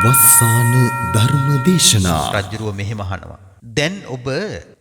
වස්සාන ධර්මදේශනා රජුරුව මෙහෙම අහනවා. දැන් ඔබ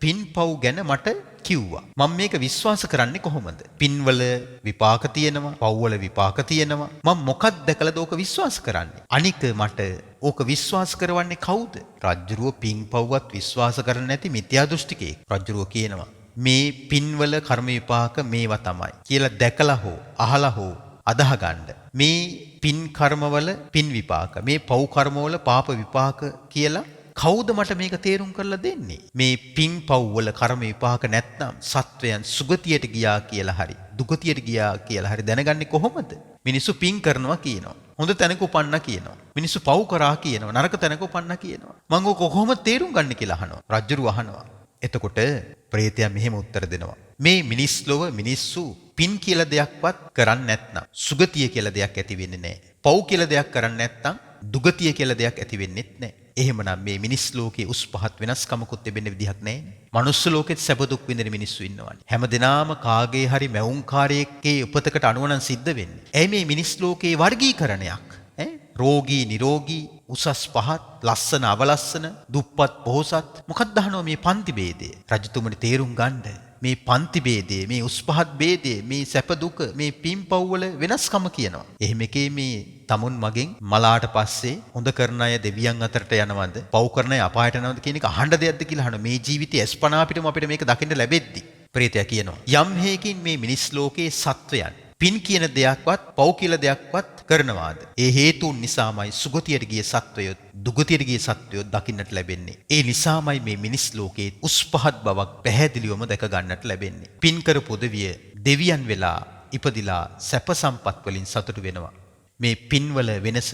පින්පව් ගැන මට කිව්වා. මම මේක විශ්වාස කරන්නේ කොහොමද? පින්වල විපාක තියෙනවා, පව්වල විපාක තියෙනවා. මම මොකක්ද දැකලාද ඕක විශ්වාස කරන්නේ? අනික මට ඕක විශ්වාස කරවන්නේ කවුද? රජුරුව පින්පව්වත් විශ්වාස කරන්නේ නැති මිත්‍යා දෘෂ්ටිකයෙක්. රජුරුව කියනවා මේ පින්වල කර්ම විපාක මේවා තමයි කියලා දැකලා හෝ අහලා හෝ අදහගන්න. මේ පින් කර්මවල පින් විපාක, මේ පව් කර්මවල පාප විපාක කියලා කවුද මට මේක තේරුම් කරලා දෙන්නේ? මේ පින් පව් වල කර්ම විපාක නැත්නම් සත්වයන් සුගතියට ගියා කියලා හරි දුගතියට ගියා කියලා හරි දැනගන්නේ කොහොමද? මිනිස්සු පින් කරනවා කියනවා. හොඳ තැනක උපන්නා කියනවා. මිනිස්සු පව් කරා කියනවා. නරක තැනක උපන්නා කියනවා. මම ඔක කොහොමද තේරුම් ගන්න කියලා අහනවා. රජුරු අහනවා. එතකොට ප්‍රේතයා මෙහෙම උත්තර දෙනවා. මේ මිනිස් ලොව මිනිස්සු පින් කියලා දෙයක්වත් කරන්නේ නැත්නම් සුගතිය කියලා දෙයක් ඇති වෙන්නේ නැහැ. පව් කියලා දෙයක් කරන්නේ නැත්නම් දුගතිය කියලා දෙයක් ඇති වෙන්නේත් නැහැ. එහෙමනම් මේ මිනිස් ලෝකේ උස් පහත් වෙනස්කමකුත් තිබෙන්න විදිහක් නැහැ. මනුස්ස ලෝකෙත් සැප දුක් විඳින මිනිස්සු ඉන්නවානේ. හැමදෙනාම කාගේ හරි මැවුම්කාරයෙක්ගේ උපතකට අනුව නම් සිද්ධ වෙන්නේ. ඇයි මේ මිනිස් ලෝකේ වර්ගීකරණයක්? රෝගී නිරෝගී උසස් පහත් ලස්සන අවලස්සන දුප්පත් පොහොසත් මොකක්ද අහනවා මේ පන්ති ભેදය? රජතුමනි තේරුම් ගන්න මේ පන්ති ભેදය, මේ උස් පහත් ભેදය, මේ සැප දුක, මේ පින්පව් වල වෙනස්කම කියනවා. එහෙම එකේ මේ තමුන් මගෙන් මලාට පස්සේ හොඳ කරන අය දෙවියන් අතරට යනවද, පව් කරන අය අපායට යනවද කියන එක අහන්න දෙයක්ද කියලා අහනවා. මේ ජීවිතයේ අස්පනා අපිට මේක දකින්න ලැබෙද්දි ප්‍රේතයා කියනවා යම් හේකින් මේ මිනිස් ලෝකේ සත්වයන් පින් කියන දෙයක්වත් පව් කියලා දෙයක්වත් කරනවාද? ඒ හේතුන් නිසාමයි සුගතියට ගිය සත්වයෝ දුගතියට ගිය සත්වයෝ දකින්නට ලැබෙන්නේ. ඒ නිසාමයි මේ මිනිස් ලෝකේ උස් පහත් බවක් පැහැදිලිවම දැක ගන්නට ලැබෙන්නේ. පින් කරපු උදවිය දෙවියන් වෙලා ඉපදිලා සැප සම්පත් වලින් සතුටු වෙනවා. මේ පින්වල වෙනස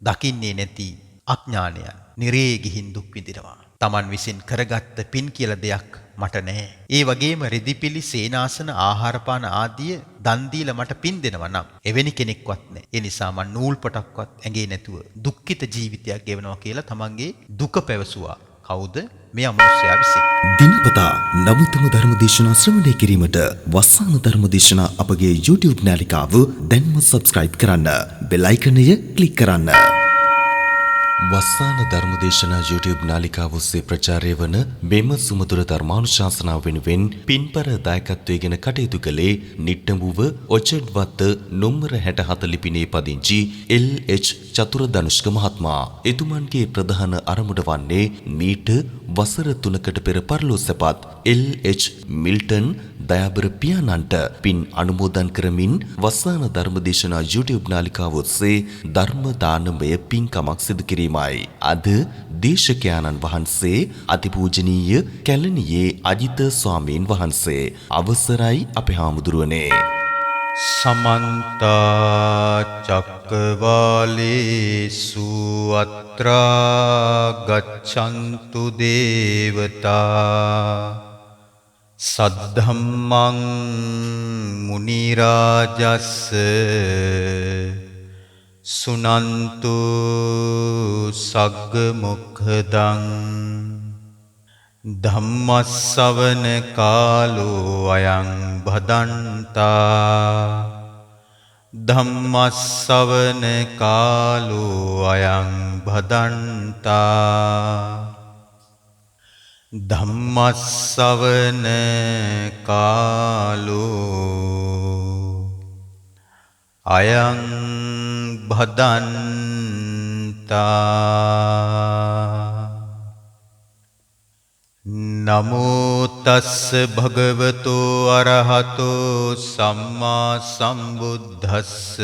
දකින්නේ නැති අඥානයන් නිරේ ගිහින් දුක් විඳිනවා. Taman විසින් කරගත්ත පින් කියලා දෙයක් මට නැහැ. ඒ වගේම රෙදිපිලි සේනාසන ආහාරපාන ආදිය දන් දීලා මට පින් දෙනවා නම් එවැනි කෙනෙක්වත් නැහැ. ඒ නිසා මම නූල් පොටක්වත් ඇඟේ නැතුව දුක්ඛිත ජීවිතයක් ගෙවනවා කියලා තමන්ගේ දුක පැවසුවා. කවුද? මේ අමනුෂ්‍යයා විසින්. දිනපතා නවතම ධර්මදේශනා ශ්‍රවණය කිරීමට වස්සාන ධර්මදේශනා අපගේ YouTube නාලිකාව දැන්ම subscribe කරන්න. බෙල් අයිකනය ක්ලික් කරන්න. වස්සාන ධර්මදේශනා YouTube නාලිකාව ඔස්සේ ප්‍රචාරය වන මෙම සුමధుර ධර්මානුශාසනාව වෙනුවෙන් පින්පර දායකත්වයෙන් කටයුතු කළේ නිට්ටඹුව ඔචඩ් වත්ත නොම්බර 64 ලිපිනේ පදිංචි LH චතුරධනුෂ්ක මහත්මයා. එතුමන්ගේ ප්‍රධාන අරමුණ වන්නේ මීට වසර 3කට පෙර පරලෝසපත් LH මිල්ටන් දයාබර පියාණන්ට පින් අනුමෝදන් කරමින් වස්සාන ධර්මදේශනා YouTube නාලිකාව ඔස්සේ ධර්ම දානමය පින්කමක් සිදු කිරීමයි. අද දේශකයාණන් වහන්සේ අතිපූජනීය කැලණියේ අජිත ස්වාමීන් වහන්සේ. අවසරයි අපේ හාමුදුරුවනේ. සමන්ත චක්කවාලේසු අත්‍රා ගච්ඡන්තු දේවතා සද්ධම්මං මුනි රාජස්ස සුනන්තු සග්ග මොක්ඛදං ධම්මස්සවන කාලෝ අයං භදන්තා ධම්මස්සවන කාලෝ අයං භදන්තා ධම්මස්සවන කාලෝ අයං භදන්තා. නමෝ තස්ස භගවතෝ අරහතෝ සම්මා සම්බුද්දස්ස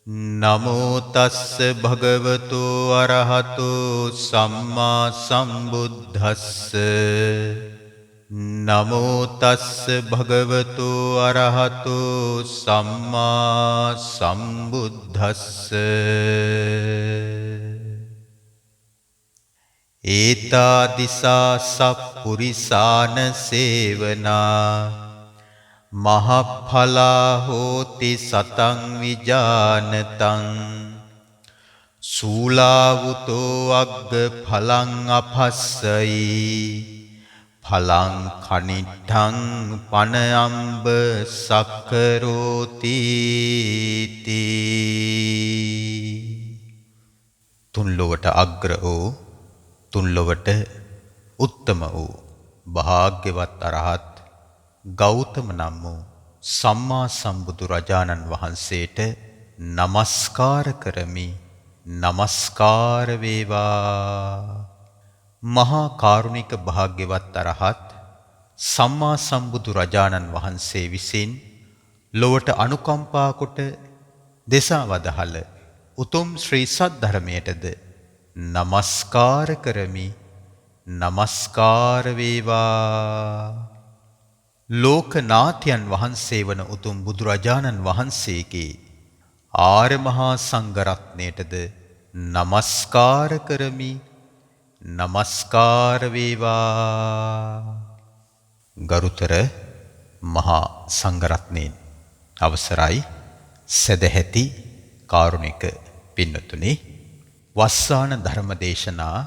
නමෝ තස්ස භගවතෝ අරහතෝ සම්මා සම්බුද්දස්ස නමෝ තස්ස භගවතෝ අරහතෝ සම්මා සම්බුද්දස්ස ඒතාදිසා සප්පුරිසාන සේවනා මහඵලා හෝති සතං විජානතං සූලාවුතෝ අග්ග ඵලං අපස්සයි ඵලං කනිට්ඨං පන අම්බ සක්කරෝති තී. තුන්ලොවට අග්‍ර වූ තුන්ලොවට උත්තම වූ භාග්‍යවත් අරහත් ගෞතම නම් වූ සම්මා සම්බුදු රජාණන් වහන්සේට නමස්කාර කරමි. නමස්කාර වේවා. මහා කාරුණික භාග්‍යවත් අරහත් සම්මා සම්බුදු රජාණන් වහන්සේ විසින් ලොවට අනුකම්පා කොට දෙසා වදහළ උතුම් ශ්‍රී සද්ධර්මයටද නමස්කාර කරමි. නමස්කාර වේවා. ලෝකනාථයන් වහන්සේ වන උතුම් බුදුරජාණන් වහන්සේගේ ආර්ය මහා සංඝරත්නයටද නමස්කාර කරමි. නමස්කාර වේවා. ගරුතර මහා සංඝරත්නයන් අවසරයි සදැහැති කාරුණික පින්නතුනි, වස්සාන ධර්ම දේශනා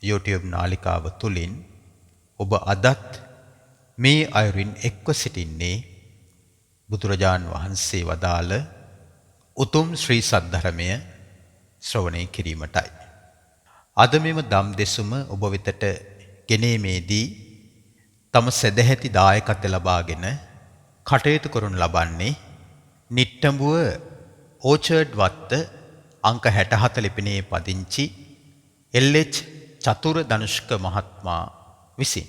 YouTube නාලිකාව තුලින් ඔබ අදත් මේ අයුරින් එක්ව සිටින්නේ බුදුරජාන් වහන්සේ වදාළ උතුම් ශ්‍රී සද්ධර්මය ශ්‍රවණය කිරීමටයි. අද මෙම දම් දෙසුම ඔබ වෙතට ගෙනීමේදී තම සදැහැති දායකත්වය ලබාගෙන කටයුතු කරනු ලබන්නේ නිට්ටඹුව ඕචර්ඩ් වත්ත අංක 67 ලිපිණයේ පදිංචි එල්.එච්. චතුර ධනුෂ්ක මහත්මයා විසින්.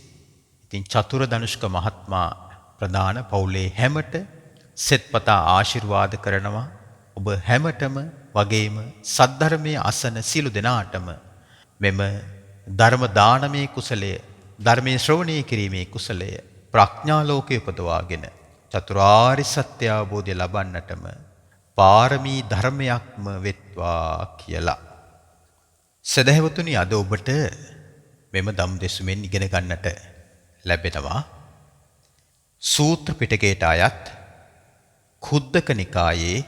ඉතින් චතුර ධනුෂ්ක මහත්මයා ප්‍රධාන පවුලේ හැමට සෙත්පතා ආශිර්වාද කරනවා. ඔබ හැමතෙම වගේම සද්ධර්මයේ අසන සියලු දෙනාටම මෙම ධර්ම දානමේ කුසලය, ධර්මයේ ශ්‍රවණය කිරීමේ කුසලය ප්‍රඥා ලෝකයේ උපදවාගෙන චතුරාර්ය සත්‍ය අවබෝධය ලබන්නටම පාරමී ධර්මයක්ම වෙත්වා කියලා. සදහවතුනි, අද ඔබට මෙම දම් දෙසුමෙන් ඉගෙන ගන්නට ලැබෙනවා සූත්‍ර පිටකයට අයත් ඛුද්දක නිකායේ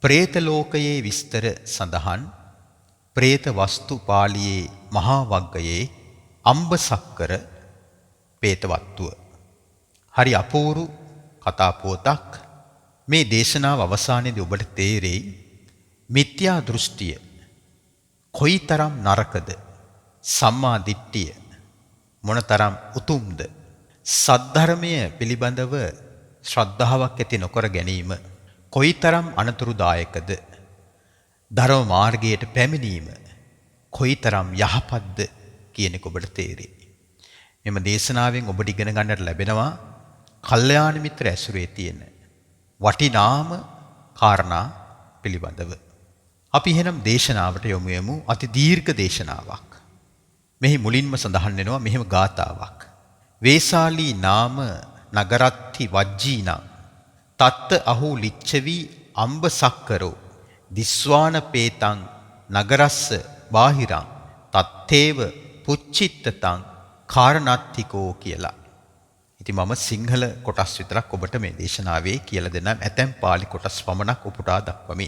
പ്രേත ලෝකයේ විස්තර සඳහන් പ്രേත වස්තු පාළියේ මහා වග්ගයේ අම්බසක්කර പ്രേතවත්තුව. හරි අපූරු කතා පුවතක්. මේ දේශනාව අවසානයේදී ඔබට තේරෙයි මිත්‍යා දෘෂ්ටිය කොයිතරම් නරකද, සම්මා දිට්ඨිය මොනතරම් උතුම්ද, සද්ධර්මය පිළිබඳව ශ්‍රද්ධාවක් ඇති නොකර ගැනීම කොයිතරම් අනතුරුදායකද, ධර්ම මාර්ගයට පැමිණීම කොයිතරම් යහපත්ද කියන එක ඔබට තේරෙයි. මෙම දේශනාවෙන් ඔබට ඉගෙන ගන්නට ලැබෙනවා කල්යාණ මිත්‍ර ඇසුරේ තියෙන වටිනාම කාරණා පිළිබඳව. අපි එහෙනම් දේශනාවට යොමු වෙමු. අති දීර්ඝ දේශනාවක්. මෙහි මුලින්ම සඳහන් වෙනවා මෙහෙම ගාතාවක්. වේසාලී නාම නගරත්ති වජ්ජීනං තත්ත අහු ලිච්ඡවි අම්බ සක්කරෝ දිස්වාන පේතං නගරස්ස බාහිරං තත්තේව පුච්චිත්තතං කාරණත්තිකෝ කියලා. ඉතින් මම සිංහල කොටස් විතරක් ඔබට මේ දේශනාවේ කියලා දෙන්නම්. ඇතැම් පාලි කොටස් පමණක් උපුටා දක්වමි.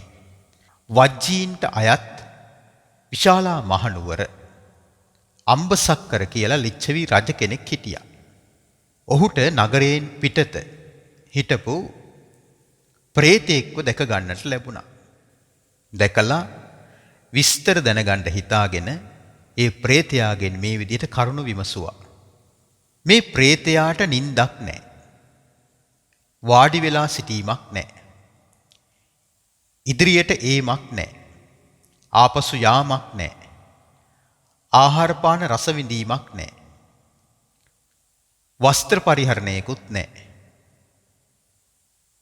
වජ්ජීන්ට අයත් විශාලා මහනුවර අම්බසක්කර කියලා ලිච්ඡවි රජ කෙනෙක් හිටියා. ඔහුට නගරයෙන් පිටත හිටපු ප්‍රේතෙක්ව දැක ගන්නට ලැබුණා. දැකලා විස්තර දැනගන්න හිතාගෙන ඒ ප්‍රේතයාගෙන් මේ විදිහට කරුණු විමසුවා. මේ ප්‍රේතයාට නිින්දක් නැහැ. වාඩි වෙලා සිටීමක් නැහැ. ඉදිරියට ඒමක් නැහැ. ආපසු යාමක් නැහැ. ආහාර පාන රස විඳීමක් නැහැ. වස්ත්‍ර පරිහරණයකුත් නැහැ.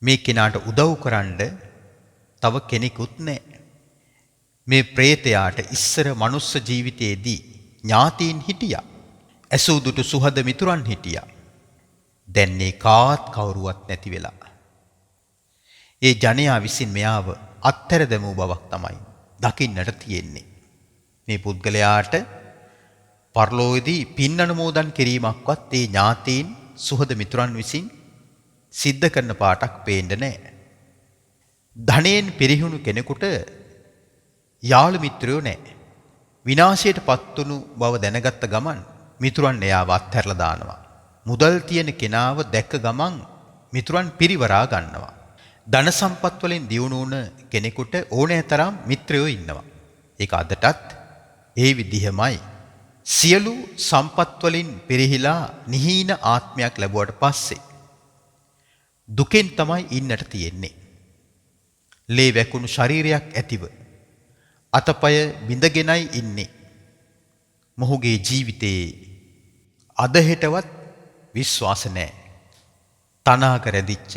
මේ කෙනාට උදව් කරන්න තව කෙනෙකුත් නැහැ. මේ ප්‍රේතයාට ඉස්සර මනුස්ස ජීවිතයේදී ඥාතීන් හිටියා. ඇසූ දුටු සුහද මිතුරන් හිටියා. දැන් මේ කාත් කවුරුවත් නැති වෙලා. ඒ ජනයා විසින් මෙයාව අත්හැර දැමූ බවක් තමයි දකින්නට තියෙන්නේ. මේ පුද්ගලයාට පරලෝකයේදී පින් අනුමෝදන් කිරීමක්වත් ඒ ඥාතීන් සුහද මිතුරන් විසින් සිද්ධ කරන පාටක් පේන්න නැහැ. ධනයෙන් පිරිහුණු කෙනෙකුට යාළු මිත්‍රයෝ නැහැ. විනාශයට පත්වුණු බව දැනගත්ත ගමන් මිතුරන් එයාව අත්හැරලා දානවා. මුදල් තියෙන කෙනාව දැක්ක ගමන් මිතුරන් පිරිවරා ගන්නවා. ධන සම්පත් වලින් දියුණු වුණ කෙනෙකුට ඕනෑ තරම් මිත්‍රයෝ ඉන්නවා. ඒක අදටත් ඒ විදිහමයි. සියලු සම්පත් වලින් පිරිහිලා නිහීන ආත්මයක් ලැබුවට පස්සේ දුකෙන් තමයි ඉන්නට තියෙන්නේ. ලේ වැකුණු ශරීරයක් ඇතිව අතපය බිඳගෙනයි ඉන්නේ. මොහුගේ ජීවිතයේ අදහෙටවත් විශ්වාස නැහැ. තනාක රැඳිච්ච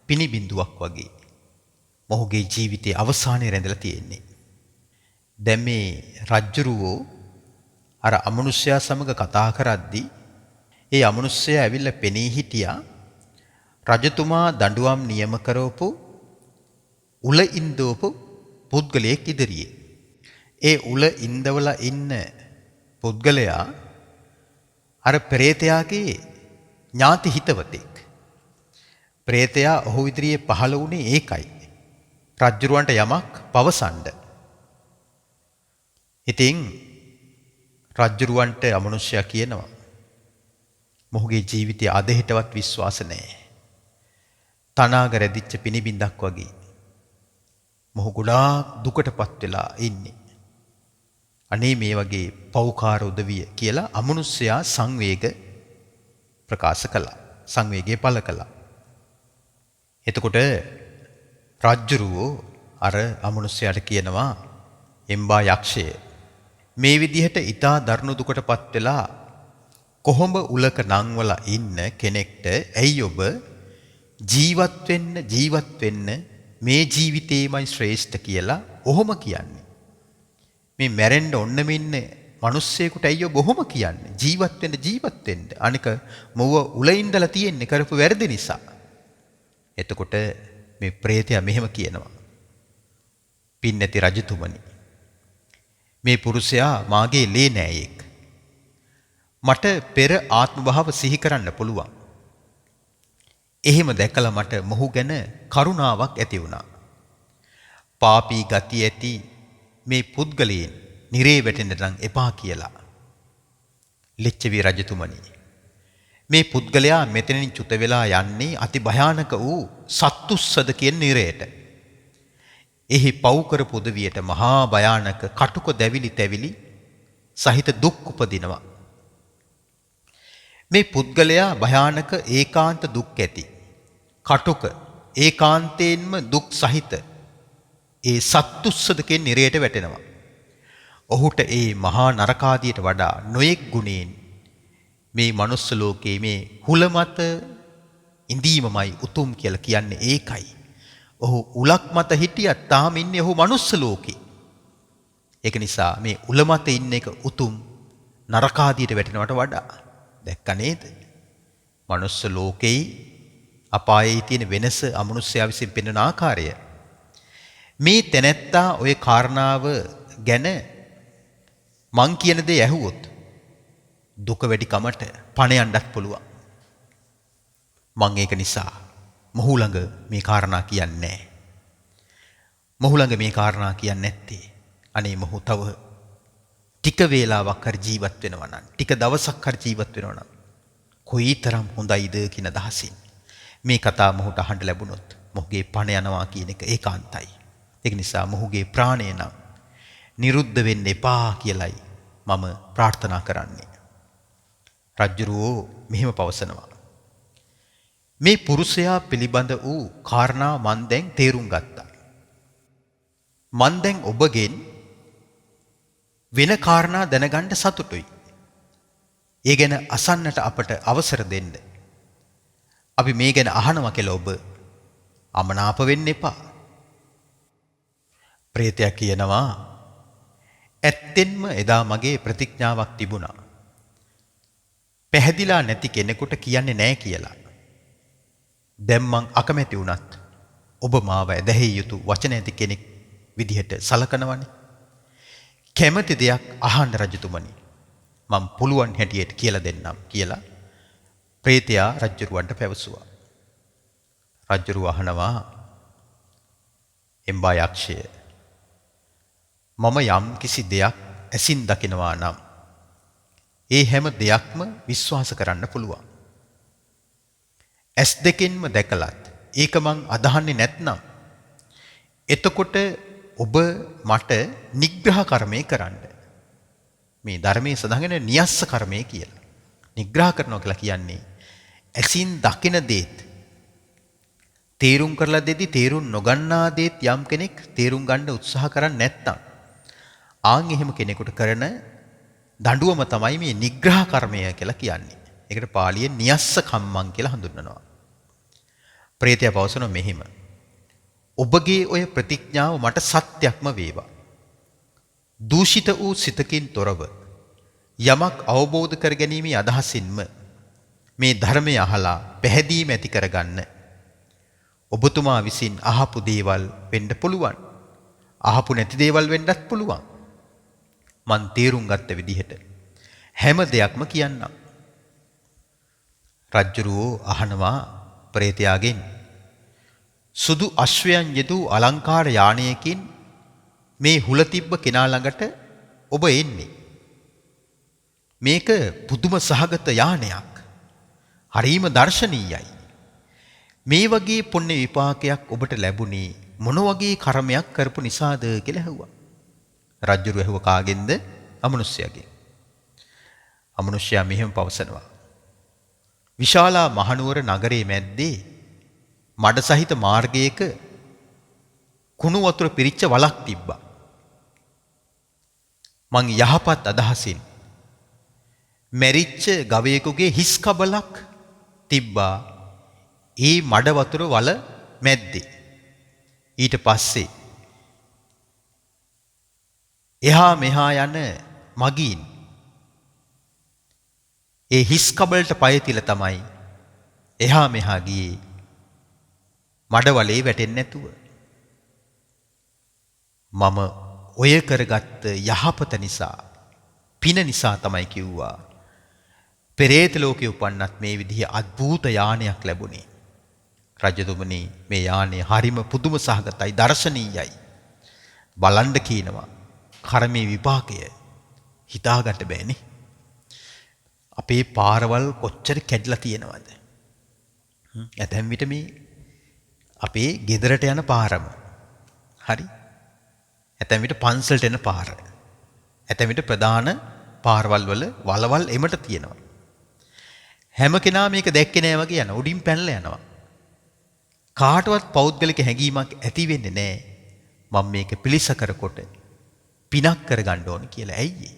පිනිබිඳුවක් වගේ මොහුගේ ජීවිතයේ අවසානයේ රැඳලා තියෙන්නේ. දැන් මේ රජ්ජුරුවෝ අර අමනුෂ්‍යයා සමග කතා කරද්දී ඒ අමනුෂ්‍යයා ඇවිල්ලා පෙනී හිටියා රජතුමා දඬුවම් නියම කරවපු උල ඉන්දවපු පුද්ගලයෙක් ඉදිරියේ. ඒ උල ඉන්දවලා ඉන්න පුද්ගලයා අර ප්‍රේතයාගේ ඥාති හිතවතෙක්. ප්‍රේතයා ඔහු ඉදිරියේ පහළ වුණේ ඒකයි. රජ්ජුරුවන්ට යමක් පවසන්න. ඉතින් රජ්ජුරුවන්ට අමනුෂ්‍යයා කියනවා මොහුගේ ජීවිතය අදහෙටවත් විශ්වාස නැහැ. තනාග රැදිච්ච පිනිබින්දක් වගේ මොහු ගොඩාක් දුකටපත් වෙලා ඉන්නේ. අනේ මේ වගේ පෞකාර උදවිය කියලා අමනුෂ්‍යයා සංවේග ප්‍රකාශ කළා. සංවේගය පළ කළා. එතකොට රජ්ජුරුවෝ අර අමනුෂ්‍යයාට කියනවා එම්බා යක්ෂය මේ විදිහට ඊටා දරුණු දුකටපත් වෙලා කොහොඹ උලක නංවලා ඉන්න කෙනෙක්ට ඇයි ඔබ ජීවත් වෙන්න මේ ජීවිතේමයි ශ්‍රේෂ්ඨ කියලා ඔහොම කියන්නේ. මේ මැරෙන්න ඔන්නම ඉන්නේ මිනිස්සෙකුට ඇයි ඔබ ඔහොම කියන්නේ? ජීවත් වෙන්න. අනික මොව උල ඉඳලා තියෙන්නේ කරපු වැරදි නිසා. එතකොට මේ ප්‍රේතයා මෙහෙම කියනවා. පින්නැති රජතුමනි. මේ පුරුෂයා මාගේ ලේ නෑයෙක්. මට පෙර ආත්ම භාව සිහි කරන්න පුළුවන්. එහෙම දැකලා මට මොහු ගැන කරුණාවක් ඇති වුණා. පාපී ගති ඇති මේ පුද්ගලයන් නිරේ වැටෙන්න නම් එපා කියලා. ලිච්ඡවි රජතුමනි. මේ පුද්ගලයා මෙතනින් චුත වෙලා යන්නේ අති භයානක වූ සත්තුස්සද කියන නිරයට. එහි පව් කරපු උදවියට මහා භයානක කටුක දැවිලි තැවිලි සහිත දුක් උපදිනවා. මේ පුද්ගලයා භයානක ඒකාන්ත දුක් ඇති. කටුක ඒකාන්තයෙන්ම දුක් සහිත ඒ සත්තුස්සද කියන නිරයට වැටෙනවා. ඔහුට ඒ මහා නරකාදියට වඩා නොයෙක් ගුණයෙන් මේ මනුස්ස ලෝකයේ මේ හුල මත ඉඳීමමයි උතුම් කියලා කියන්නේ ඒකයි. ඔහු උලක් මත හිටියත් තාම ඉන්නේ ඔහු මනුස්ස ලෝකේ. ඒක නිසා මේ උල මත ඉන්න එක උතුම් නරකාදියට වැටෙනවට වඩා. දැක්ක නේද? මනුස්ස ලෝකේ අපායේ තියෙන වෙනස අමනුෂ්‍යයා විසින් පෙන්වන ආකාරය. මේ තැනැත්තා ওই කාරණාව ගැන මං කියන දේ ඇහුවොත් දුක වැඩි කමට පණ යන්නත් පුළුවන්. මං ඒක නිසා මොහු ළඟ මේ කාරණා කියන්නේ නැහැ. මොහු ළඟ මේ කාරණා කියන්නේ නැත්තේ අනේ මොහු තව ටික වේලාවක් හරි ජීවත් වෙනවා නම් ටික දවසක් හරි ජීවත් වෙනවා නම් කොයිතරම් හොඳයිද කියන අදහසින් මේ කතාව මොහුට අහන්න ලැබුණොත් මොහුගේ පණ යනවා කියන එක ඒකාන්තයි. ඒක නිසා මොහුගේ ප්‍රාණය නම් නිරුද්ධ වෙන්න එපා කියලයි මම ප්‍රාර්ථනා කරන්නේ. රජ්ජුරුවෝ මෙහෙම පවසනවා. මේ පුරුෂයා පිළිබඳ වූ කාරණා මන් දැන් තේරුම් ගත්තා. මන් දැන් ඔබගෙන් වෙන කාරණා දැනගන්න සතුටුයි. ඒ ගැන අසන්නට අපට අවසර දෙන්න. අපි මේ ගැන අහනවා කියලා ඔබ අමනාප වෙන්න එපා. ප්‍රේතයා කියනවා ඇත්තෙන්ම එදා මගේ ප්‍රතිඥාවක් තිබුණා. පැහැදිලා නැති කෙනෙකුට කියන්නේ නැහැ කියලා. දැන් මං අකමැති වුණත් ඔබ මාව ඇදහිය යුතු වචන ඇති කෙනෙක් විදිහට සලකනවනේ. කැමති දෙයක් අහන්න රජතුමනි. මම පුළුවන් හැටියට කියලා දෙන්නම් කියලා ප්‍රේතයා රජ්ජුරුවන්ට පැවසුවා. රජ්ජුරුව අහනවා එම්බා යක්ෂය මම යම් කිසි දෙයක් ඇසින් දකිනවා නම් ඒ හැම දෙයක්ම විශ්වාස කරන්න පුළුවන්. S2කින්ම දැකලත් ඒක මං අදහන්නේ නැත්නම් එතකොට ඔබ මට නිග්‍රහ කර්මය කරන්න. මේ ධර්මයේ සඳහන් නියස්ස කර්මය කියලා. නිග්‍රහ කරනවා කියලා කියන්නේ ඇසින් දකින දේත් තේරුම් කරලා දෙද්දි තේරුම් නොගන්නා දේත් යම් කෙනෙක් තේරුම් ගන්න උත්සාහ කරන්නේ නැත්නම් ආන් එහෙම කෙනෙකුට කරන දඬුවම තමයි මේ නිග්‍රහ කර්මය කියලා කියන්නේ. ඒකට පාලියෙන් නියස්ස කම්මං කියලා හඳුන්වනවා. ප්‍රේතයා පවසනවා මෙහිම. ඔබගේ ඔය ප්‍රතිඥාව මට සත්‍යක්ම වේවා. දූෂිත වූ සිතකින් තොරව යමක් අවබෝධ කර ගැනීමේ අදහසින්ම මේ ධර්මය අහලා පැහැදීම ඇති කරගන්න ඔබතුමා විසින් අහපු දේවල් වෙන්න පුළුවන්. අහපු නැති දේවල් වෙන්නත් පුළුවන්. මන් තේරුම් ගත්ත විදිහට හැම දෙයක්ම කියන්නම්. රජ්ජුරුවෝ අහනවා ප්‍රේතයාගෙන් සුදු අශ්වයන් යෙදූ අලංකාර යානයකින් මේ හුල තිබ්බ කෙනා ළඟට ඔබ එන්නේ. මේක පුදුම සහගත යානයක්. හරීම දර්ශනීයයි. මේ වගේ පුණ්‍ය විපාකයක් ඔබට ලැබුණේ මොන වගේ කර්මයක් කරපු නිසාද කියලා ඇහුවා. රජ්ජුරුව ඇහුව කාගෙන්ද? අමනුෂ්‍යයාගෙන්. අමනුෂ්‍යයා මෙහෙම පවසනවා. විශාලා මහනුවර නගරයේ මැද්දේ මඩ සහිත මාර්ගයක කුණු වතුර පිරිච්ච වලක් තිබ්බා. මං යහපත් අදහසින් මැරිච්ච ගවයෙකුගේ හිස් කබලක් තිබ්බා ඒ මඩ වතුර වල මැද්දේ. ඊට පස්සේ එහා මෙහා යන මගීන් ඒ හිස් කබලට පය තියලා තමයි එහා මෙහා ගියේ මඩ වලේ වැටෙන්නේ නැතුව. මම ඔය කරගත්ත යහපත නිසා පින නිසා තමයි කිව්වා පෙරේත ලෝකේ උපන්නත් මේ විදිහේ අద్භූත යානයක් ලැබුණේ. රජතුමනි මේ යානය හරිම පුදුම සහගතයි දර්ශනීයයි. බලන්න කියනවා. කර්මයේ විපාකය හිතාගන්න බෑනේ. අපේ පාරවල් කොච්චර කැඩලා තියෙනවද? ඇතැම් විට මේ අපේ ගෙදරට යන පාරම හරි. ඇතැම් විට පන්සලට යන පාර. ඇතැම් විට ප්‍රධාන පාරවල් වල වලවල් එමට තියෙනවා. හැම කෙනා මේක දැක්කේ නෑ වගේ යන උඩින් පැනලා යනවා. කාටවත් පෞද්ගලික හැඟීමක් ඇති වෙන්නේ නෑ. මම මේක පිළිසකර කොට පිනක් කරගන්න ඕන කියලා. ඇයි?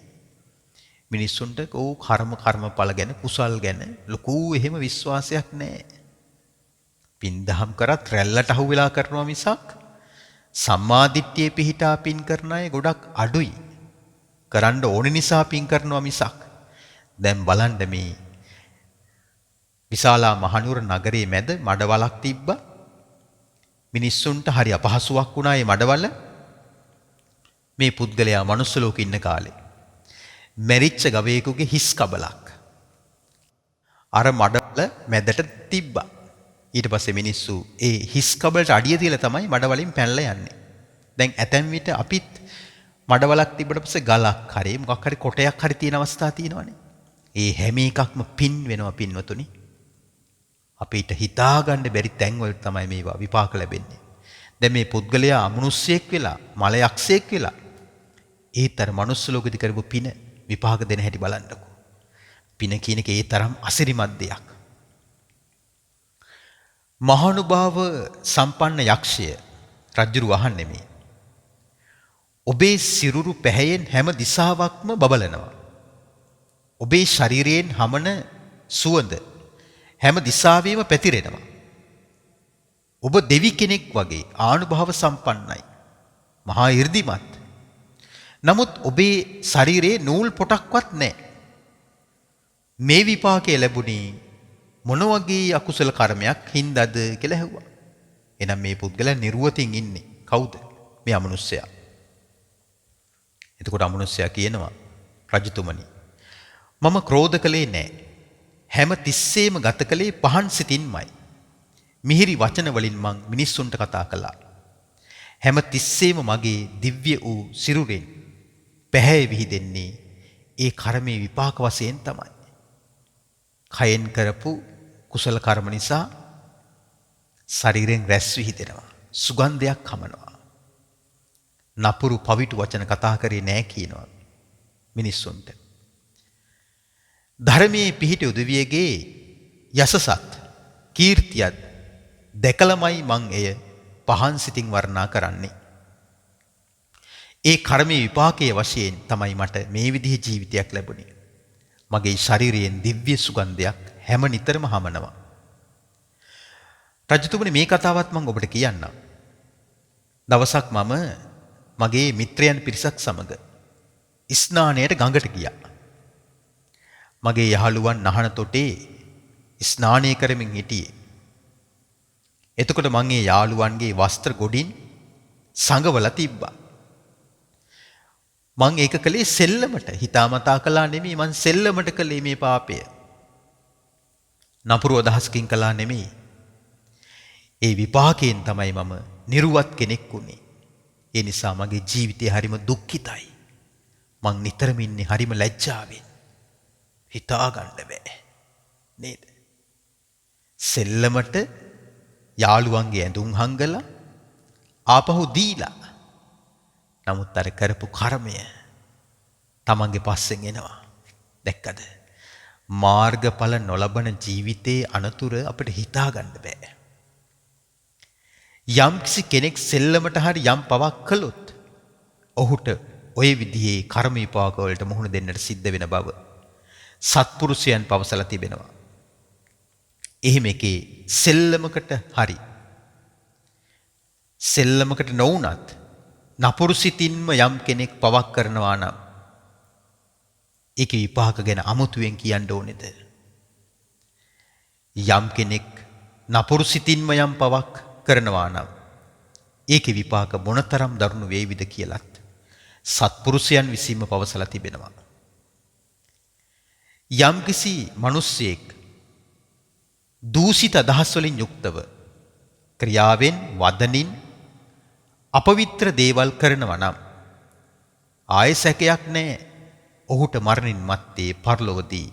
මිනිස්සුන්ට කර්මඵල ගැන කුසල් ගැන ලොකු එහෙම විශ්වාසයක් නෑ. පින් දහම් කරත් රැල්ලට අහු වෙලා කරනවා මිසක් සම්මාදිට්ඨියේ පිහිටා පින් කරන අය ගොඩක් අඩුයි. කරන්න ඕන නිසා පින් කරනවා මිසක්. දැන් බලන්න මේ විශාලා මහනුවර නගරයේ මැද මඩවලක් තිබ්බා. මිනිස්සුන්ට හරි අපහසුයක් වුණා මේ මඩවල. මේ පුද්ගලයා මනුස්ස ලෝකේ ඉන්න කාලේ මැරිච්ච ගවයෙකුගේ හිස් කබලක් අර මඩවල මැදට තිබ්බා. ඊට පස්සේ මිනිස්සු ඒ හිස් කබලට අඩිය තියලා තමයි මඩවලින් පැනලා යන්නේ. දැන් ඇතැම් විට අපිත් මඩවලක් තිබ්බට පස්සේ ගලක් හරි මොකක් හරි කොටයක් හරි තියෙන අවස්ථා තියෙනවනේ. ඒ හැම එකක්ම පින් වෙනවා පින්වතුනි. අපිට හිතාගන්න බැරි තැන්වල තමයි මේවා විපාක ලැබෙන්නේ. දැන් මේ පුද්ගලයා අමනුෂ්‍යයෙක් වෙලා මලයක්ෂයෙක් වෙලා ඒතර මනුස්ස ලෝකෙදි කරපු පින විපාක දෙන හැටි බලන්නකෝ. පින කියන එක ඒ තරම් අසිරිමත් දෙයක්. මහානුභාව සම්පන්න යක්ෂය රජුරු අහන්නේ මේ. ඔබේ සිරුරු පැහැයෙන් හැම දිසාවක්ම බබලනවා. ඔබේ ශරීරයෙන් හමන සුවඳ හැම දිසාවෙම පැතිරෙනවා. ඔබ දෙවි කෙනෙක් වගේ ආනුභාව සම්පන්නයි. මහා 이르දිමත්. නමුත් ඔබේ ශරීරයේ නූල් පොටක්වත් නැහැ. මේ විපාකයේ ලැබුණේ මොන වගේ අකුසල කර්මයක් හින්දාද කියලා ඇහුවා. එහෙනම් මේ පුද්ගලයා නිර්වතින් ඉන්නේ. කවුද? මේ අමනුෂ්‍යයා. එතකොට අමනුෂ්‍යයා කියනවා රජතුමනි මම ක්‍රෝධ කළේ නැහැ. හැම තිස්සෙම ගත කළේ පහන් සිතින්මයි. මිහිරි වචන වලින් මං මිනිස්සුන්ට කතා කළා. හැම තිස්සෙම මගේ දිව්‍ය වූ සිරුරෙන් පැහැ විහිදෙන්නේ ඒ කර්මයේ විපාක වශයෙන් තමයි. කයෙන් කරපු කුසල කර්ම නිසා ශරීරයෙන් රැස් විහිදෙනවා. සුගන්ධයක් හමනවා. නපුරු පවිටු වචන කතා කරේ නෑ කියනවා මිනිස්සුන්ට. ධර්මයේ පිහිටි උදවියගේ යසසත් කීර්තියත් දැකලමයි මං එය පහන් සිතින් වර්ණනා කරන්නේ. ඒ කර්මයේ විපාකයේ වශයෙන් තමයි මට මේ විදිහේ ජීවිතයක් ලැබුණේ. මගේ ශරීරයෙන් දිව්‍ය සුගන්ධයක් හැම නිතරම හමනවා. රජතුමනි මේ කතාවත් මම ඔබට කියන්නම්. දවසක් මම මගේ මිත්‍රයන් පිරිසක් සමග ස්නානයට ගඟට ගියා. මගේ යහළුවන් නහන තොටේ ස්නානය කරමින් හිටියේ. එතකොට මම ඒ යාළුවන්ගේ වස්ත්‍ර ගොඩින් සංගවලා තිබ්බා. මං ඒක කළේ සෙල්ලමට, හිතාමතා කළා නෙමෙයි. මං සෙල්ලමට කළේ මේ පාපය. නපුරු අදහසකින් කළා නෙමෙයි. ඒ විපාකයෙන් තමයි මම නිර්වත් කෙනෙක් වුනේ. ඒ නිසා මගේ ජීවිතය හරිම දුක්ඛිතයි. මං නිතරම ඉන්නේ හරිම ලැජ්ජාවෙන්. හිතා ගන්න බෑ. නේද? සෙල්ලමට යාළුවන්ගේ ඇඳුම් හංගලා ආපහු දීලා. නමුත් අර කරපු කර්මය තමන්ගේ පස්සෙන් එනවා. දැක්කද? මාර්ගඵල නොලබන ජීවිතයේ අනතුර අපිට හිතා ගන්න බෑ. යම්කිසි කෙනෙක් සෙල්ලමට හරි යම් පවක් කළොත් ඔහුට ওই විදිහේ කර්ම විපාක වලට මුහුණ දෙන්නට සිද්ධ වෙන බව සත්පුරුෂයන් පවසලා තිබෙනවා. එහෙම එකේ සෙල්ලමකට හරි සෙල්ලමකට නොවුනත් නපුරු සිතින්ම යම් කෙනෙක් පවක් කරනවා නම් ඒකේ විපාක ගැන අමුතුවෙන් කියන්න ඕනේද? යම් කෙනෙක් නපුරු සිතින්ම යම් පවක් කරනවා නම් ඒකේ විපාක මොනතරම් දරුණු වේවිද කියලත් සත්පුරුෂයන් විසින්ම පවසලා තිබෙනවා. යම්කිසි මිනිසෙක් දූෂිත අදහස් වලින් යුක්තව ක්‍රියාවෙන් වදනින් අපවිත්‍ර දේවල් කරනවා නම් ආයෙ සැකයක් නැහැ. ඔහුට මරණින් මත්තේ පරලොවදී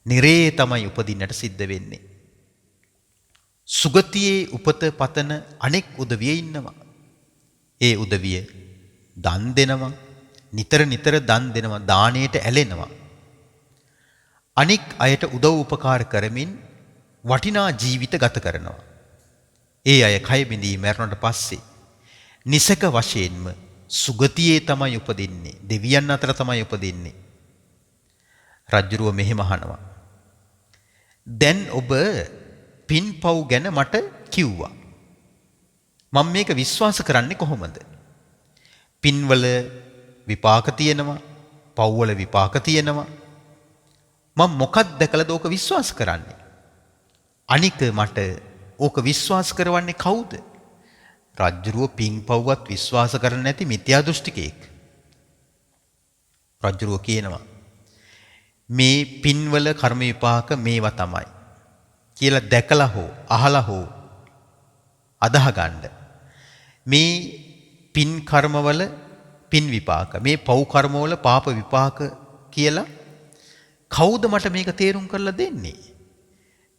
නිරේ තමයි උපදින්නට සිද්ධ වෙන්නේ. සුගතියේ උපත පතන අනෙක් උදවිය ඉන්නවා. ඒ උදවිය දන් දෙනවා. නිතර නිතර දන් දෙනවා. දාණයට ඇලෙනවා. අනික් අයට උදව් උපකාර කරමින් වටිනා ජීවිත ගත කරනවා. ඒ අය කය බිඳී මරණයට පස්සේ නිසක වශයෙන්ම සුගතියේ තමයි උපදින්නේ. දෙවියන් අතර තමයි උපදින්නේ. රජුරුව මෙහෙම අහනවා. දැන් ඔබ පින්පව් ගැන මට කිව්වා. මම මේක විශ්වාස කරන්නේ කොහොමද? පින්වල විපාක තියෙනවා, පව්වල විපාක තියෙනවා. මම මොකක්ද දැකලාද ඕක විශ්වාස කරන්නේ? අනික මට ඕක විශ්වාස කරවන්නේ කවුද? රජ්ජුරුව පින්පව්වත් විශ්වාස කරන්නේ නැති මිත්‍යා දෘෂ්ටිකයෙක්. රජ්ජුරුව කියනවා මේ පින්වල කර්ම විපාක මේවා තමයි කියලා දැකලා හෝ අහලා හෝ අදහ ගන්න. මේ පින් කර්මවල පින් විපාක, මේ පව් කර්මවල පාප විපාක කියලා කවුද මට මේක තේරුම් කරලා දෙන්නේ?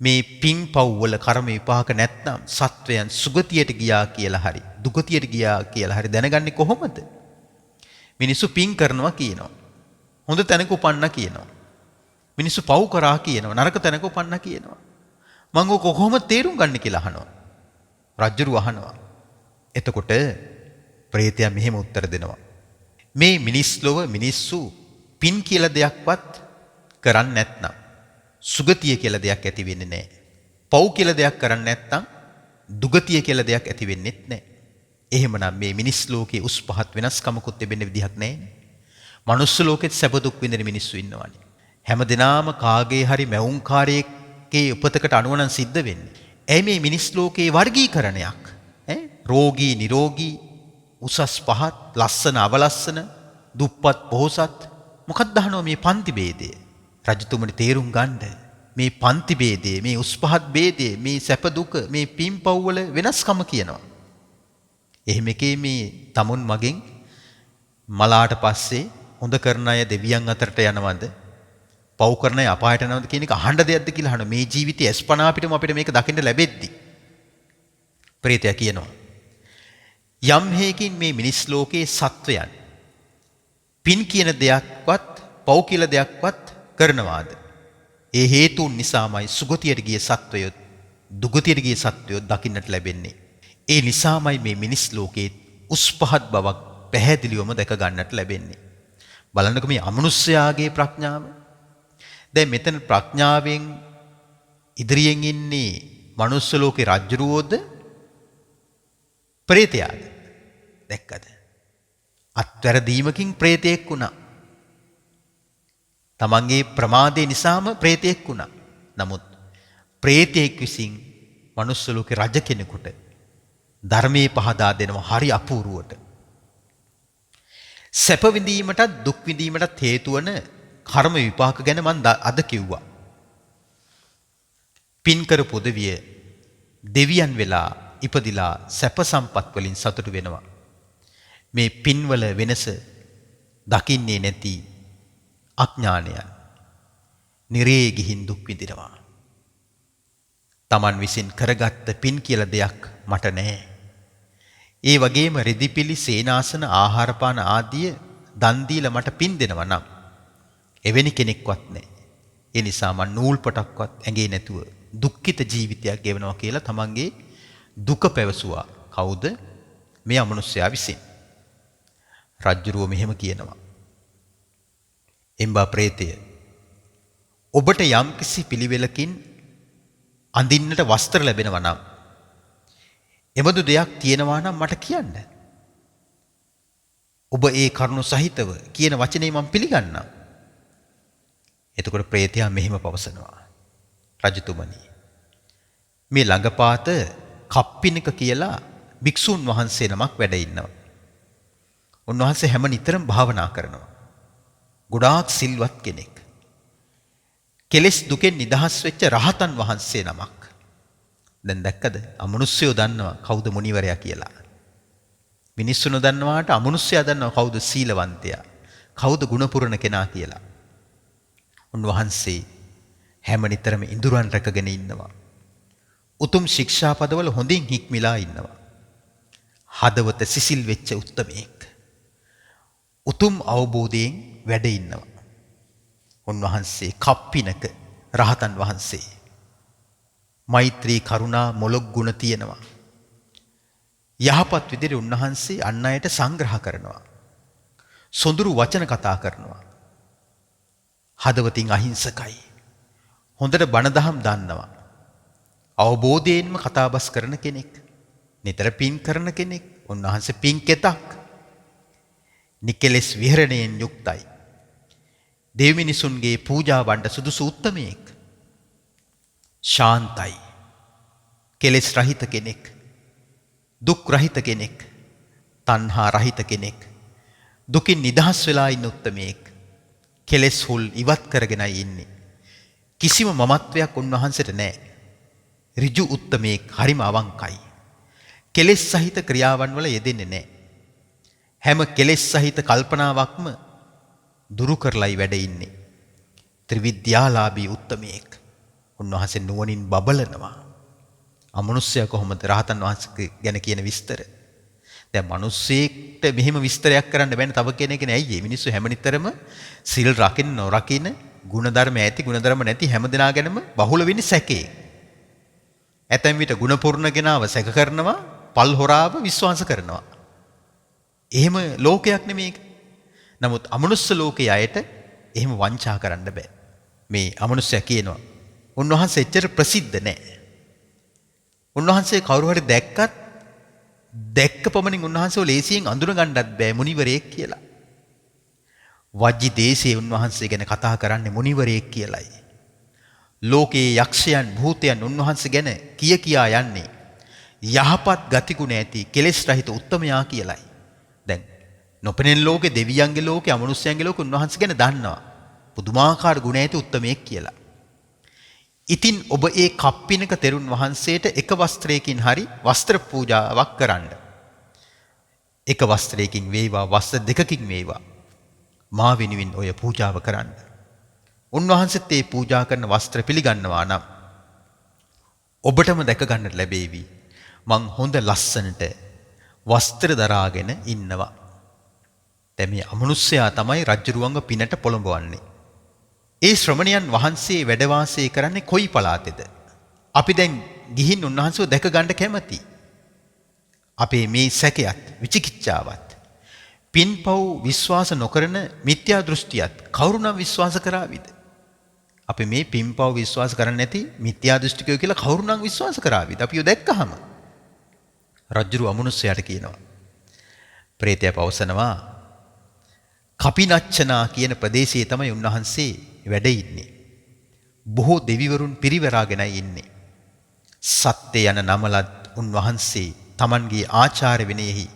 මේ පින් පව් වල කර්ම විපාක නැත්නම් සත්වයන් සුගතියට ගියා කියලා හරි දුගතියට ගියා කියලා හරි දැනගන්නේ කොහොමද? මිනිස්සු පින් කරනවා කියනවා. හොඳ තැනක උපන්නා කියනවා. මිනිස්සු පව් කරා කියනවා. නරක තැනක උපන්නා කියනවා. මම ඔක කොහොමද තේරුම් ගන්න කියලා අහනවා. රජුරු අහනවා. එතකොට ප්‍රේතයා මෙහෙම උත්තර දෙනවා. මේ මිනිස් ලොව මිනිස්සු පින් කියලා දෙයක්වත් කරන්නේ නැත්නම් සුගතිය කියලා දෙයක් ඇති වෙන්නේ නැහැ. පව් කියලා දෙයක් කරන්නේ නැත්නම් දුගතිය කියලා දෙයක් ඇති වෙන්නේත් නැහැ. එහෙමනම් මේ මිනිස් ලෝකේ උස් පහත් වෙනස්කමකුත් තිබෙන්න විදිහක් නැහැ. මනුස්ස ලෝකෙත් සැප දුක් විඳින මිනිස්සු ඉන්නවානේ. හැමදෙනාම කාගේ හරි මැවුම්කාරයෙක්ගේ උපතකට අනුව නම් සිද්ධ වෙන්නේ. ඇයි මේ මිනිස් ලෝකේ වර්ගීකරණයක්? රෝගී, නිරෝගී, උසස් පහත්, ලස්සන අවලස්සන, දුප්පත් පොහොසත් මොකක්ද අහනවා මේ පන්ති ભેදය? රජතුමනි තේරුම් ගන්න මේ පන්ති ભેදය, මේ උස් පහත් ભેදය, මේ සැප දුක, මේ පින්පව් වල වෙනස්කම කියනවා. එහෙම එකේ මේ තමුන් මගෙන් මලාට පස්සේ හොඳ කරන අය දෙවියන් අතරට යනවද? පව් කරන අය අපායට යනවද කියන එක අහන්න දෙයක්ද කියලා අහනවා. මේ ජීවිතයේ අස්පනා පිටම අපිට මේක දකින්න ලැබෙද්දි. ප්‍රේතයා කියනවා යම් හේකින් මේ මිනිස් ලෝකයේ සත්වයන් පින් කියන දෙයක්වත් පව් කියලා දෙයක්වත් කරනවාද? ඒ හේතුන් නිසාමයි සුගතියට ගිය සත්වයෝ දුගතියට ගිය සත්වයෝ දකින්නට ලැබෙන්නේ. ඒ නිසාමයි මේ මිනිස් ලෝකයේ උස් පහත් බවක් පැහැදිලිවම දැක ගන්නට ලැබෙන්නේ. බලන්නකො මේ අමනුෂ්‍යයාගේ ප්‍රඥාව. දැන් මෙතන ප්‍රඥාවෙන් ඉදිරියෙන් ඉන්නේ මනුස්ස ලෝකේ රජ්ජුරුවෝද ප්‍රේතයාද? දැක්කද? අත්වැරදීමකින් ප්‍රේතයෙක් වුණා. තමන්ගේ ප්‍රමාදේ නිසාම ප්‍රේතයෙක් වුණා. නමුත් ප්‍රේතයෙක් විසින් මනුස්ස ලෝකේ රජ කෙනෙකුට ධර්මයේ පහදා දෙනවා හරි අපූර්වට. සැප විඳීමටත් දුක් විඳීමටත් හේතු වන කර්ම විපාක ගැන මම අද කිව්වා. පින් කරපු උදවිය දෙවියන් වෙලා ඉපදිලා සැප සම්පත් වලින් සතුටු වෙනවා. මේ පින්වල වෙනස දකින්නේ නැති අඥානයන් නිරේ ගිහින් දුක් විඳිනවා. Taman විසින් කරගත්ත පින් කියලා දෙයක් මට නැහැ. ඒ වගේම රෙදිපිලි සේනාසන ආහාරපාන ආදිය දන් දීලා මට පින් දෙනවා නම් එවැනි කෙනෙක්වත් නැහැ. ඒ නිසා මම නූල් පොටක්වත් ඇඟේ නැතුව දුක්ඛිත ජීවිතයක් ගෙවනවා කියලා තමන්ගේ දුක පැවසුවා. කවුද? මේ අමනුෂ්‍යයා විසින්. රජ්ජුරුව මෙහෙම කියනවා. එම්බා ප්‍රේතය, ඔබට යම්කිසි පිළිවෙලකින් අඳින්නට වස්ත්‍ර ලැබෙනවා නම් එබඳු දෙයක් තියෙනවා නම් මට කියන්න. ඔබ ඒ කරුණ සහිතව කියන වචනේ මම පිළිගන්නම්. එතකොට ප්‍රේතයා මෙහෙම පවසනවා. රජතුමනි, මේ ළඟපාත කප්පිනක කියලා භික්ෂුන් වහන්සේ නමක් වැඩ ඉන්නවා. උන්වහන්සේ හැම නිතරම භාවනා කරනවා. ගොඩාක් සිල්වත් කෙනෙක්. කෙලෙස් දුකෙන් නිදහස් වෙච්ච රහතන් වහන්සේ නමක්. දැන් දැක්කද? අමනුෂ්‍යයෝ දන්නවා කවුද මුනිවරයා කියලා. මිනිස්සුන්ව දන්නවාට අමනුෂ්‍යයා දන්නවා කවුද සීලවන්තයා, කවුද ගුණපුරණ කෙනා කියලා. උන්වහන්සේ හැම නිතරම ඉඳුරන් රැකගෙන ඉන්නවා. උතුම් ශික්ෂාපදවල හොඳින් හික්මිලා ඉන්නවා. හදවත සිසිල් වෙච්ච උත්තමයෙක්. උතුම් අවබෝධයෙන් වැඩ ඉන්නවා. උන්වහන්සේ කප්පිනක රහතන් වහන්සේ. මෛත්‍රී කරුණා මොළොක් ගුණ තියෙනවා. යහපත් විදිහට උන්වහන්සේ අන් අයට සංග්‍රහ කරනවා. සොඳුරු වචන කතා කරනවා. හදවතින් අහිංසකයි. හොඳට බණ දහම් දන්නවා. අවබෝධයෙන්ම කතාබස් කරන කෙනෙක්. නිතර පින් කරන කෙනෙක්. උන්වහන්සේ පින් කෙතක්. නිකලෙස් විහරණයෙන් යුක්තයි. දෙවි මිනිසුන්ගේ පූජා වණ්ඩ සුදුසු උත්තමයෙක්. ශාන්තයි. කෙලෙස් රහිත කෙනෙක්. දුක් රහිත කෙනෙක්. තණ්හා රහිත කෙනෙක්. දුකින් නිදහස් වෙලා ඉන්න උත්තමයෙක්. කෙලෙස් හුල් ඉවත් කරගෙනයි ඉන්නේ. කිසිම මමත්වයක් උන්වහන්සේට නැහැ. ඍජු උත්තමයෙක්, හරිම අවංකයි. කෙලෙස් සහිත ක්‍රියාවන් වල යෙදෙන්නේ නැහැ. හැම කෙලෙස් සහිත කල්පනාවක්ම දුරු කරලයි වැඩ ඉන්නේ. ත්‍රිවිද්‍යාලාභී උත්තමයෙක්. උන්වහන්සේ නුවණින් බබලනවා. අමනුෂ්‍යයා කොහොමද රහතන් වහන්සේ ගැන කියන විස්තර. දැන් මිනිස්සෙක්ට මෙහෙම විස්තරයක් කරන්න බෑනේ තව කෙනෙක් නේ. ඇයි මේ මිනිස්සු හැම නිතරම සිල් රකින්න නොරකින්න, ಗುಣධර්ම ඇති ಗುಣධර්ම නැති හැම දෙනා ගැනම බහුල වෙන්නේ සැකේ. ඇතැම් විට ಗುಣපූර්ණ කෙනාව සැක කරනවා, පල් හොරාව විශ්වාස කරනවා. එහෙම ලෝකයක් නෙමේ. නමුත් අමනුෂ්‍ය ලෝකයේ අයට එහෙම වංචා කරන්න බෑ. මේ අමනුෂ්‍යයා කියනවා උන්වහන්සේ එච්චර ප්‍රසිද්ධ නැහැ. උන්වහන්සේ කවුරු හරි දැක්ක පමණින් උන්වහන්සේව ලේසියෙන් අඳුර ගන්නත් බෑ මුනිවරයෙක් කියලා. වජ්ජි දේශයේ උන්වහන්සේ ගැන කතා කරන්නේ මුනිවරයෙක් කියලයි. ලෝකයේ යක්ෂයන් භූතයන් උන්වහන්සේ ගැන කියා යන්නේ යහපත් ගතිගුණ ඇති කෙලෙස් රහිත උත්තමයා කියලයි. දැන් නොපෙනෙන ලෝකේ දෙවියන්ගේ ලෝකේ අමනුෂ්‍යයන්ගේ ලෝකේ උන්වහන්සේ ගැන දන්නවා. පුදුමාකාර ගුණ ඇති උත්තමයෙක් කියලා. ඉතින් ඔබ ඒ කප්පිනක තෙරුන් වහන්සේට එක වස්ත්‍රයකින් හරි වස්ත්‍ර පූජාවක් කරන්න. එක වස්ත්‍රයකින් වේවා, වස්ත්‍ර දෙකකින් වේවා. මා වෙනුවෙන් ඔය පූජාව කරන්න. උන්වහන්සේත් ඒ පූජා කරන වස්ත්‍ර පිළිගන්නවා නම් ඔබටම දැක ගන්නට ලැබේවි. මං හොඳ ලස්සනට වස්ත්‍ර දරාගෙන ඉන්නවා. දැන් මේ අමනුෂ්‍යයා තමයි රජ්ජුරුවන්ව පිනට පොළඹවන්නේ. ඒ ශ්‍රමණයන් වහන්සේ වැඩ වාසය කරන්නේ කොයි පළාතේද? අපි දැන් ගිහින් උන්වහන්සේව දැක ගන්න කැමති. අපේ මේ සැකයත් විචිකිච්ඡාවත් පින්පව් විශ්වාස නොකරන මිත්‍යා දෘෂ්ටියත් කවුරුනම් විශ්වාස කරාවිද? අපි මේ පින්පව් විශ්වාස කරන්නේ නැති මිත්‍යා දෘෂ්ටිකයෝ කියලා කවුරුනම් විශ්වාස කරාවිද? අපිව දැක්කහම රජ්ජුරුව අමනුෂ්‍යයාට කියනවා. ප්‍රේතයා පවසනවා කපිනච්චනා කියන ප්‍රදේශයේ තමයි උන්වහන්සේ වැඩ ඉන්නේ. බොහෝ දෙවිවරුන් පිරිවරාගෙනයි ඉන්නේ. සත්‍ය යන නමලත් උන්වහන්සේ තමන්ගේ ආචාර්ය විනයෙහි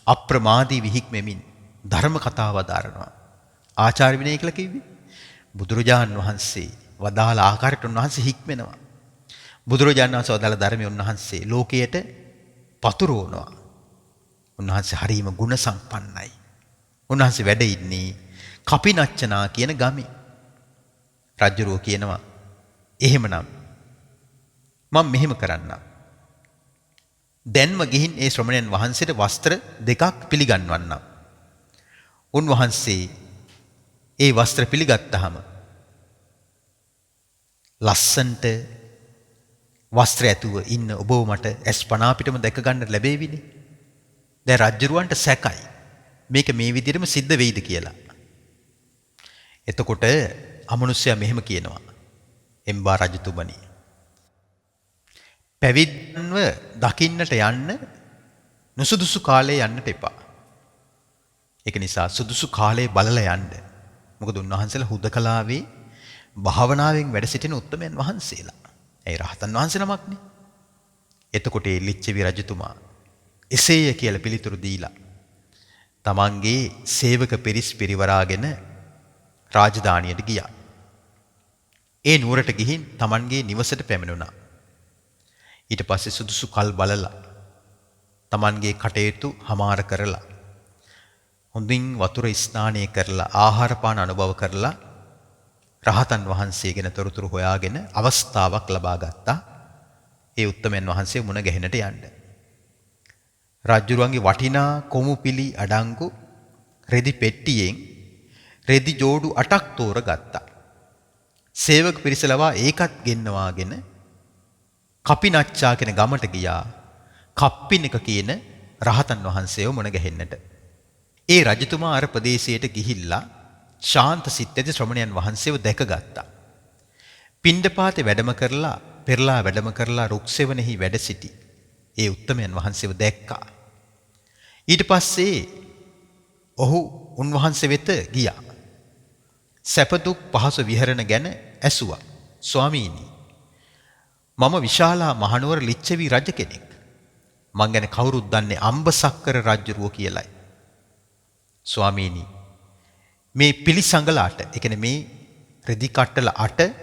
අප්‍රමාදී විහික්මෙමින් ධර්ම කතාව වදාරනවා. ආචාර්ය විනය කියලා කිව්වේ බුදුරජාණන් වහන්සේ වදාළ ආකාරයට උන්වහන්සේ හික්මෙනවා. බුදුරජාණන් වහන්සේ වදාළ ධර්මයේ උන්වහන්සේ ලෝකයට පතුරවනවා. උන්වහන්සේ හරීම ගුණ සම්පන්නයි. උන්වහන්සේ වැඩ ඉන්නේ කපිනච්චනා කියන ගමේ. රජුරෝ කියනවා එහෙමනම් මම මෙහෙම කරන්නම්. දැන්ම ගිහින් ඒ ශ්‍රමණයන් වහන්සේට වස්ත්‍ර දෙකක් පිළිගන්වන්නම්. උන්වහන්සේ ඒ වස්ත්‍ර පිළිගත්තාම ලස්සන්ට වස්ත්‍ර ඇතුව ඉන්න ඔබව මට ඇස්පනා පිටම දැක ගන්න ලැබෙවිනේ. දැන් රජුරවන්ට සැකයි. මේක මේ විදිහටම සිද්ධ වෙයිද කියලා. එතකොට අමනුෂ්‍යයා මෙහෙම කියනවා. එම්බා රජතුමනි. පැවිද්දන්ව දකින්නට යන්න නුසුදුසු කාලේ යන්නට එපා. ඒක නිසා සුදුසු කාලේ බලලා යන්න. මොකද උන්වහන්සේලා හුදකලාවේ භාවනාවෙන් වැඩ සිටින උත්තමයන් වහන්සේලා. ඒ රහතන් වහන්සේ නමක්නේ. එතකොට ඒ ලිච්ඡවි රජතුමා එසේය කියලා පිළිතුරු දීලා තමන්ගේ සේවක පිරිස් පිරිවරාගෙන රාජධානියට ගියා. ඒ නුවරට ගිහින් තමන්ගේ නිවසට පැමිණුණා. ඊට පස්සේ සුදුසු කල් බලලා තමන්ගේ කටයුතු හමාර කරලා හොඳින් වතුර ස්නානය කරලා ආහාර පාන අනුභව කරලා රහතන් වහන්සේ ගැන තොරතුරු හොයාගෙන අවස්ථාවක් ලබා ගත්තා. ඒ උත්තමයන් වහන්සේ මුණ ගැහෙන්නට යන්න. රජුරුවන්ගේ වටිනා කොමුපිලි අඩංගු රෙදි පෙට්ටියෙන් රෙදි ජෝඩු 8ක් තෝරගත්තා. සේවක පිරිස ලවා ඒකත් ගෙන්නවාගෙන කපිනච්චා කියන ගමට ගියා. කප්පිනික කියන රහතන් වහන්සේව මුණ ගැහෙන්නට. ඒ රජතුමා අර ප්‍රදේශයට ගිහිල්ලා ශාන්ත සිත් ඇති ශ්‍රමණයන් වහන්සේව දැකගත්තා. පිණ්ඩපාතේ වැඩම කරලා පෙරලා වැඩම කරලා රුක්සෙවණෙහි වැඩ සිටි ඒ උත්තමයන් වහන්සේව දැක්කා. ඊට පස්සේ ඔහු උන්වහන්සේ වෙත ගියා. සැප දුක් පහසු විහරණ ගැන ඇසුවා. ස්වාමීනි, මම විශාලා මහනුවර ලිච්ඡවි රජ කෙනෙක්. මං ගැන කවුරුත් දන්නේ අම්බසක්කර රජුරුව කියලයි. ස්වාමීනි, මේ පිළිසඟලාට, ඒ කියන්නේ මේ රෙදි කට්ටල 8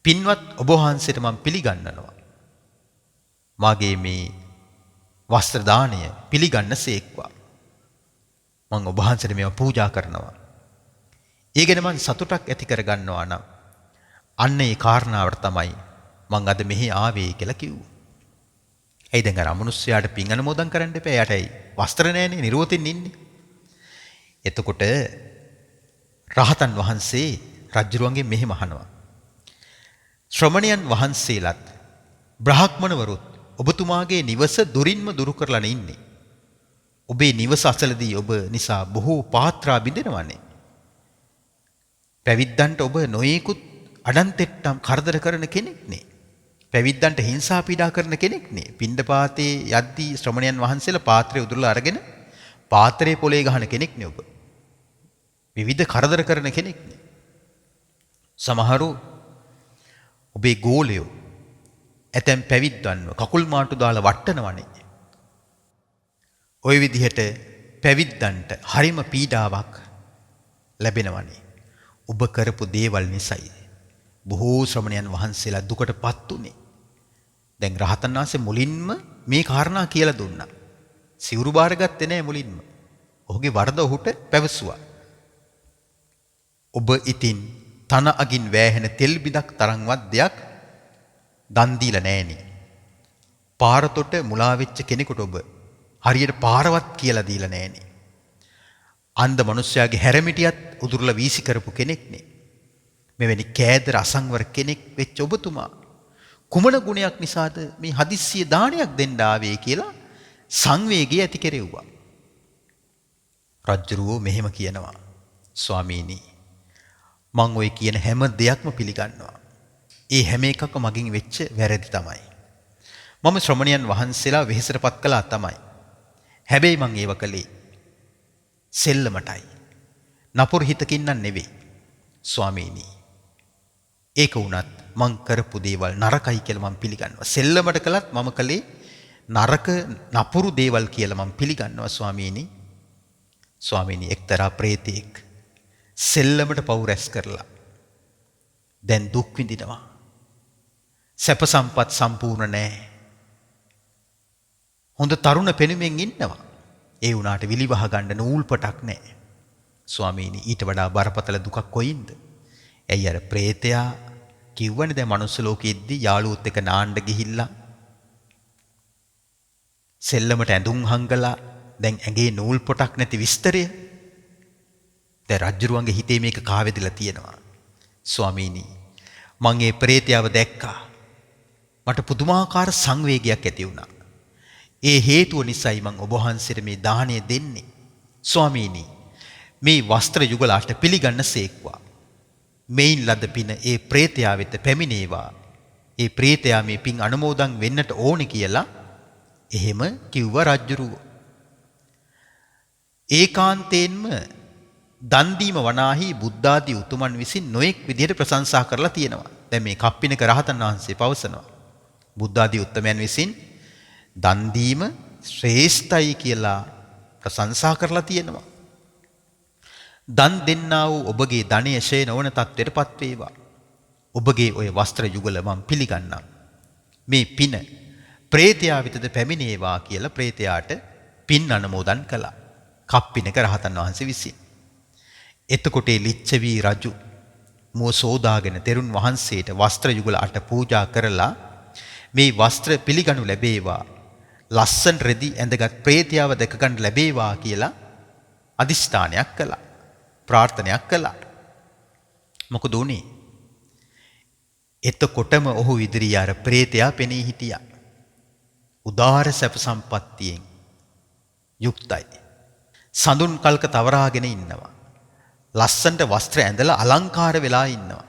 පින්වත් ඔබ වහන්සේට මම පිළිගන්නනවා. මාගේ මේ වස්ත්‍ර දාණය පිළිගන්න සේක්වා. මම ඔබ වහන්සේට මේවා පූජා කරනවා. ඒ ගැන මම සතුටක් ඇති කරගන්නවා නම් අන්න ඒ කාරණාවට තමයි මං අද මෙහි ආවේ කියලා කිව්වා. ඇයි දැන් අර අමනුෂ්‍යයාට පින් අනුමෝදන් කරන්න එපා. එයාටයි වස්ත්‍ර නැහැනේ, නිරෝධෙන් ඉන්නේ. එතකොට රහතන් වහන්සේ රජුරුවන්ගෙන් මෙහෙම අහනවා. ශ්‍රමණයන් වහන්සේලාත් බ්‍රාහ්මණවරුත් ඔබතුමාගේ නිවස දුරින්ම දුරු කරලා ඉන්නේ. ඔබේ නිවස අසලදී ඔබ නිසා බොහෝ පාත්‍රා බිඳෙනවනේ. පැවිද්දන්ට ඔබ නොයෙකුත් අඩන්තෙට්ටම් කරදර කරන කෙනෙක් නේ. පැවිද්දන්ට හිංසා පීඩා කරන කෙනෙක් නේ. පිණ්ඩපාතේ යද්දී ශ්‍රමණයන් වහන්සේලා පාත්‍රය උදුරලා අරගෙන පාත්‍රයේ පොලේ ගහන කෙනෙක් නේ ඔබ. විවිධ කරදර කරන කෙනෙක් නේ. සමහරු ඔබේ ගෝලයෝ ඇතැම් පැවිද්දන්ව කකුල් මාට්ටු දාලා වට්ටනවනේ. ওই විදිහට පැවිද්දන්ට හරිම පීඩාවක් ලැබෙනවනේ. ඔබ කරපු දේවල් නිසායි බොහෝ ශ්‍රමණයන් වහන්සේලා දුකටපත් උනේ. දැන් රහතන් වහන්සේ මුලින්ම මේ කාරණා කියලා දුන්නා. සිවුරු බාරගත්තේ නැහැ මුලින්ම. ඔහුගේ වරද ඔහුට පැවසුවා. ඔබ ඉතින් තන අගින් වෑහෙන තෙල් බිඳක් තරම්වත් දෙයක් දන් දීලා නැහෙනි. පාරතොට මුලා වෙච්ච කෙනෙකුට ඔබ හරියට පාරවත් කියලා දීලා නැහනේ. අන්ධ මිනිස්යාගේ හැරමිටියත් උදුරලා වීසි කරපු කෙනෙක්නේ. මෙවැනි කෑදර අසංවර කෙනෙක් වෙච්ච ඔබතුමා කුමන ගුණයක් නිසාද මේ හදිස්සිය දානයක් දෙන්න ආවේ කියලා සංවේගය ඇති කෙරෙව්වා. රජ්ජුරුවෝ මෙහෙම කියනවා. ස්වාමීනි මං ඔය කියන හැම දෙයක්ම පිළිගන්නවා. ඒ හැම එකක මගින් වෙච්ච වැරදි තමයි. මම ශ්‍රමණයන් වහන්සේලා වෙහෙසටපත් කළා තමයි. හැබැයි මං ඒව කළේ සෙල්ලමටයි. නපුරු හිතකින් නම් නෙවෙයි. ස්වාමීනි ඒක වුණත් මං කරපු දේවල් නරකයි කියලා මං පිළිගන්නවා. සෙල්ලමට කළත් මම කළේ නරක නපුරු දේවල් කියලා මං පිළිගන්නවා ස්වාමීනි. ස්වාමීනි එක්තරා ප්‍රේතෙක් සෙල්ලමට පව් රැස් කරලා දැන් දුක් විඳිනවා. සැප සම්පත් සම්පූර්ණ නැහැ. හොඳ තරුණ පෙනුමෙන් ඉන්නවා. ඒ වුණාට විලිවහ ගන්න නූල් පටක් නැහැ. ස්වාමීනි ඊට වඩා බරපතල දුකක් කොයින්ද? ඇයි අර ප්‍රේතයා කිව්වනේ දැන් මනුස්ස ලෝකෙද්දී යාළුවොත් එක්ක නාන්න ගිහිල්ලා සෙල්ලමට ඇඳුම් හංගලා දැන් ඇඟේ නූල් පොටක් නැති විස්තරය. දැන් රජ්ජුරුවන්ගේ හිතේ මේක කාවැදිලා තියෙනවා. ස්වාමීනි මං ඒ ප්‍රේතයව දැක්කා. මට පුදුමාකාර සංවේගයක් ඇති වුණා. ඒ හේතුව නිසායි මං ඔබ වහන්සේට මේ දාණය දෙන්නේ. ස්වාමීනි මේ වස්ත්‍ර යුගලට පිළිගන්න සේක්වා. මෙයින් ලද පින ඒ ප්‍රේතයා වෙත පැමිණේවා. ඒ ප්‍රේතයා මේ පින් අනුමෝදන් වෙන්නට ඕනේ කියලා එහෙම කිව්ව රජ්ජුරුවෝ. ඒකාන්තයෙන්ම දන් දීම වනාහි බුද්ධාදී උතුමන් විසින් නොඑක් විදිහට ප්‍රශංසා කරලා තියෙනවා. දැන් මේ කප්පිනක රහතන් වහන්සේ පවසනවා. බුද්ධාදී උත්තමයන් විසින් දන් දීම ශ්‍රේෂ්ඨයි කියලා ප්‍රශංසා කරලා තියෙනවා. දන් දෙන්නා වූ ඔබගේ ධනය ෂේ නොවන තත්ත්වයටපත් වේවා. ඔබගේ ඔය වස්ත්‍ර යුගල මම පිළිගන්නම්. මේ පින ප්‍රේතයා වෙතද පැමිණේවා කියලා ප්‍රේතයාට පින් අනුමෝදන් කළා. කප්පිනක රහතන් වහන්සේ විසින්. එතකොට ලිච්ඡවි රජු මුව සෝදාගෙන තෙරුන් වහන්සේට වස්ත්‍ර යුගල 8 පූජා කරලා මේ වස්ත්‍ර පිළිගනු ලැබේවා. ලස්සන රෙදි ඇඳගත් ප්‍රේතයාව දැක ගන්න ලැබේවා කියලා අදිෂ්ඨානයක් කළා. ප්‍රාර්ථනයක් කළා. මොකද උනේ? එතකොටම ඔහු ඉදිරිය අර ප්‍රේතයා පෙනී හිටියා. උදාර සැප සම්පත්තියෙන් යුක්තයි. සඳුන් කල්ක තවරාගෙන ඉන්නවා. ලස්සන්ට වස්ත්‍ර ඇඳලා අලංකාර වෙලා ඉන්නවා.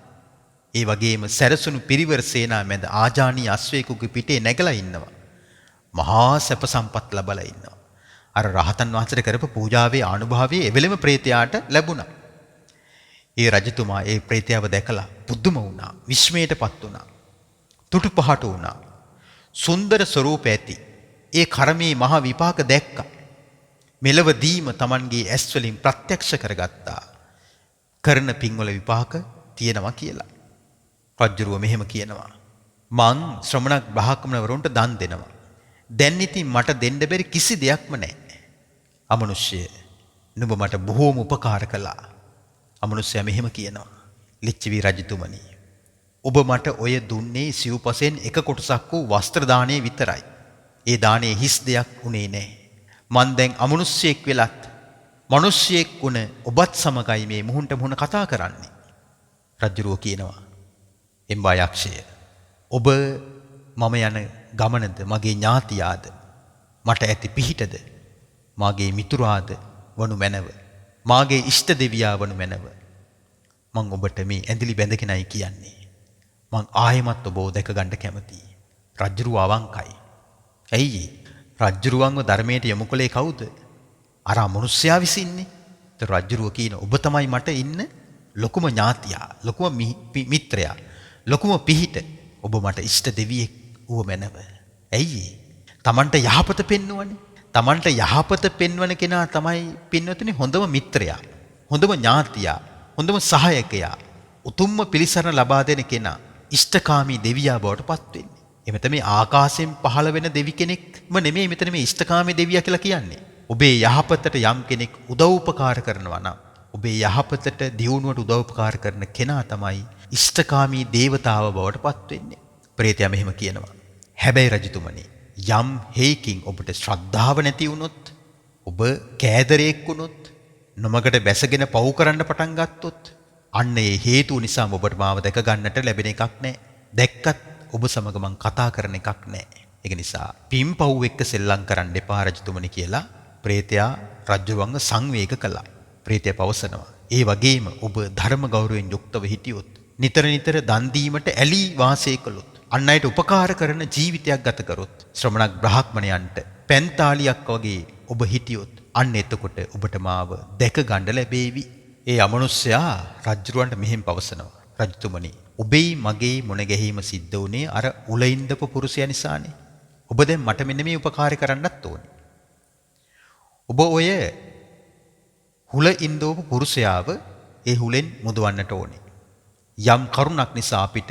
ඒ වගේම සැරසුණු පිරිවර සේනා මැද ආජානීය අශ්වයෙකුගේ පිටේ නැගලා ඉන්නවා. මහා සැප සම්පත් ලබලා ඉන්නවා. අර රහතන් වහන්සේට කරපු පූජාවේ ආනුභාවයේ එවෙලෙම ප්‍රේතයාට ලැබුණා. ඒ රජතුමා ඒ ප්‍රේතයව දැකලා පුදුම වුණා. විස්මයටපත් වුණා. තුටු පහට වුණා. සුන්දර ස්වරූප ඇති ඒ කර්මයේ මහ විපාක දැක්කා. මෙලවදීම Tamanගේ ඇස් වලින් ප්‍රත්‍යක්ෂ කරගත්තා. කරන පින්වල විපාක තියෙනවා කියලා. රජ්ජුරුව මෙහෙම කියනවා. මං ශ්‍රමණ බ්‍රාහ්මණවරුන්ට දන් දෙනවා. දැන් ඉතින් මට දෙන්න බැරි කිසි දෙයක්ම නැහැ. අමනුෂ්‍ය නුඹ මට බොහෝම උපකාර කළා. අමනුෂ්‍යයා මෙහෙම කියනවා. ලිච්ඡවි රජතුමනි ඔබ මට ඔය දුන්නේ සිව්පසෙන් එක කොටසක් වූ වස්ත්‍ර දාණය විතරයි. ඒ දාණය හිස් දෙයක් උනේ නැහැ. මන් දැන් අමනුෂ්‍යයෙක් වෙලත් මිනිස්සෙක් වුණ ඔබත් සමගයි මේ මුහුණට මුහුණ කතා කරන්නේ. රජුරෝ කියනවා එම්බා යක්ෂය ඔබ මම යන ගමනද මගේ ඥාතියාද මට ඇති පිහිටද මාගේ මිතුරාද වනු මැනව මාගේ ඉෂ්ට දෙවියා වනු මැනව මං ඔබට මේ ඇඳිලි බැඳගෙනයි කියන්නේ. මං ආයෙමත් ඔබව දැක ගන්න කැමතියි. රජුරුව අවංකයි. ඇයි රජ්ජුරුවන්ව ධර්මයට යොමු කළේ කවුද? අර මනුස්සයා විසින්නේ. රජ්ජුරුව කියන ඔබ තමයි මට ඉන්න ලොකුම ඥාතියා, ලොකුම මිත්‍රයා, ලොකුම පිහිට. ඔබ මට ඉෂ්ට දෙවියෙක් වුව මැනව. ඇයි තමන්ට යහපත පෙන්වන්නේ? තමන්ට යහපත පෙන්වන කෙනා තමයි පින්වතුනි හොඳම මිත්‍රයා, හොඳම ඥාතියා, හොඳම සහායකයා, උතුම්ම පිළිසරණ ලබා දෙන කෙනා, ඉෂ්ටකාමී දෙවියා බවට පත් වෙන්නේ. එමෙත මේ ආකාශයෙන් පහළ වෙන දෙවි කෙනෙක්ම නෙමෙයි මෙතන මේ ඉෂ්ඨකාමී දෙවියා කියලා කියන්නේ. ඔබේ යහපතට යම් කෙනෙක් උදව් උපකාර කරනවා නම් ඔබේ යහපතට දියුණුවට උදව් උපකාර කරන කෙනා තමයි ඉෂ්ඨකාමී දේවතාව බවට පත් වෙන්නේ. ප්‍රේතයා මෙහෙම කියනවා. හැබැයි රජතුමනි යම් හේකින් ඔබට ශ්‍රද්ධාව නැති වුණොත්, ඔබ කෑදරයෙක් වුණොත්, නොමගට බැසගෙන පව් කරන්න පටන් ගත්තොත්, අන්න ඒ හේතුව නිසා ඔබට මාව දැක ගන්නට ලැබෙන එකක් නැහැ. දැක්කත් ඔබ සමග මං කතා කරන එකක් නැහැ. ඒක නිසා පින්පව් එක්ක සෙල්ලම් කරන්න එපා රජතුමනි කියලා ප්‍රේතයා රජුවන්ව සංවේග කළා. ප්‍රේතයා පවසනවා, ඒ වගේම ඔබ ධර්ම ගෞරවයෙන් යුක්තව හිටියොත්, නිතර නිතර දන් දීමට ඇලී වාසය කළොත්, අන් අයට උපකාර කරන ජීවිතයක් ගත කරොත්, ශ්‍රමණක් බ්‍රාහ්මණයන්ට පැන්තාලියක් වගේ ඔබ හිටියොත්, අන්න එතකොට ඔබට මාව දැක ගන්න ලැබේවි. ඒ අමනුෂ්‍යයා රජුරවන්ට මෙහෙම පවසනවා, රජතුමනි, ඔබේ මගේ මුණ ගැහිම සිද්ධ වුණේ අර උලින්දපු පුරුෂයා නිසානේ. ඔබ දැන් මට මෙන්න මේ උපකාරය කරන්නත් ඕනේ. ඔබ ඔය හුල ඉන්දෝපු පුරුෂයාව ඒ හුලෙන් මුදවන්නට ඕනේ. යම් කරුණක් නිසා අපිට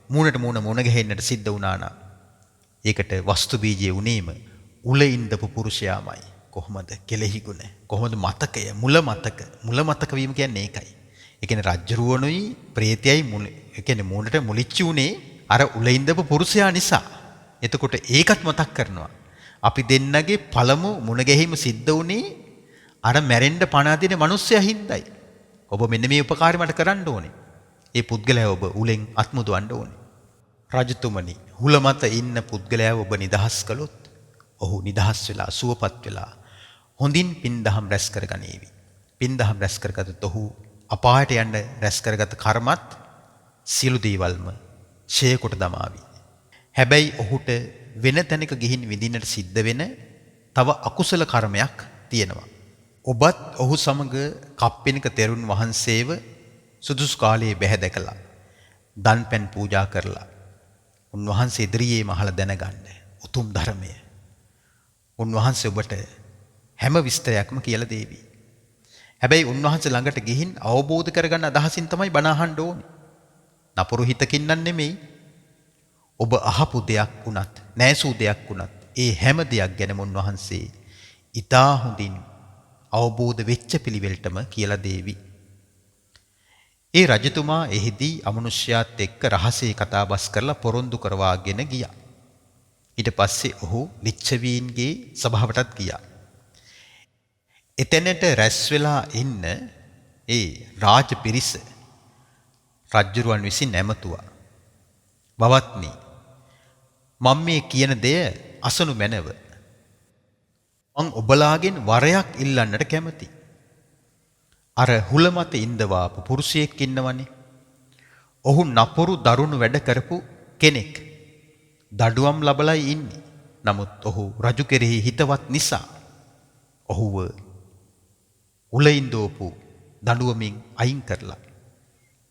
මූණට මූණ මුණ ගැහෙන්නට සිද්ධ වුණා නම් ඒකට වස්තු බීජය උනේම උල ඉන්දපු පුරුෂයාමයි. කොහොමද කෙලෙහි ගුණ, කොහොමද මතකය, මුල මතක වීම කියන්නේ ඒකයි. ඒ කියන්නේ රජ්ජුරුවනුයි ප්‍රේතයයි ඒ කියන්නේ මූණට මුලිච්චි උනේ අර උල ඉන්දපු පුරුෂයා නිසා. එතකොට ඒකත් මතක් කරනවා. අපි දෙන්නගේ පළමු මුණ ගැහිම සිද්ධ වුණේ අර මැරෙන්න පණ අදින මිනිස්සයා හින්දායි. ඔබ මෙන්න මේ උපකාරය මට කරන්න ඕනේ. ඒ පුද්ගලයා ඔබ උලෙන් අත්මුදවන්න ඕනේ. රජතුමනි, හුල මත ඉන්න පුද්ගලයාව ඔබ නිදහස් කළොත්, ඔහු නිදහස් වෙලා සුවපත් වෙලා හොඳින් පින්දහම් රැස් කරගනීවි. පින්දහම් රැස් කරගත්තොත් ඔහු අපායට යන්න රැස් කරගත් කර්මත් සියලු දේවල්ම ඡය කොට දමාවි. හැබැයි ඔහුට වෙන තැනක ගිහින් විඳින්නට සිද්ධ වෙන තව අකුසල කර්මයක් තියෙනවා. ඔබත් ඔහු සමග කප්පිනක තෙරුන් වහන්සේව සුදුසු කාලයේ බැහැ දැකලා දන් පැන් පූජා කරලා උන්වහන්සේ ඉදිරියේම අහලා දැනගන්න උතුම් ධර්මය. උන්වහන්සේ ඔබට හැම විස්තරයක්ම කියලා දෙවි. හැබැයි උන්වහන්සේ ළඟට ගිහින් අවබෝධ කරගන්න අදහසින් තමයි බණ අහන්න ඕනේ. නපුරු හිතකින් නෙමෙයි. ඔබ අහපු දෙයක් වුණත්, නැසූ දෙයක් වුණත්, ඒ හැම දෙයක් ගැනම උන්වහන්සේ ඊටා හොඳින් අවබෝධ වෙච්ච පිළිවෙලටම කියලා දෙවි. ඒ රජතුමා එහිදී අමනුෂ්‍යයාත් එක්ක රහසේ කතාබස් කරලා පොරොන්දු කරවාගෙන ගියා. ඊට පස්සේ ඔහු ලිච්ඡවීන්ගේ සභාවටත් ගියා. එතැනට රැස් වෙලා ඉන්න ඒ රාජ පිරිස රජුරුවන් විසින් නැමතුවා. බවත්නි, මම මේ කියන දෙය අසනු මැනව. මං ඔබලාගෙන් වරයක් ඉල්ලන්නට කැමති. අර හුල මත ඉඳවාපු පුරුෂයෙක් ඉන්නවනේ. ඔහු නපුරු දරුණු වැඩ කරපු කෙනෙක්. දඩුවම් ලබලයි ඉන්නේ. නමුත් ඔහු රජු කෙරෙහි හිතවත් නිසා ඔහුව උලින්දෝපු දඬුවමින් අයින් කරලා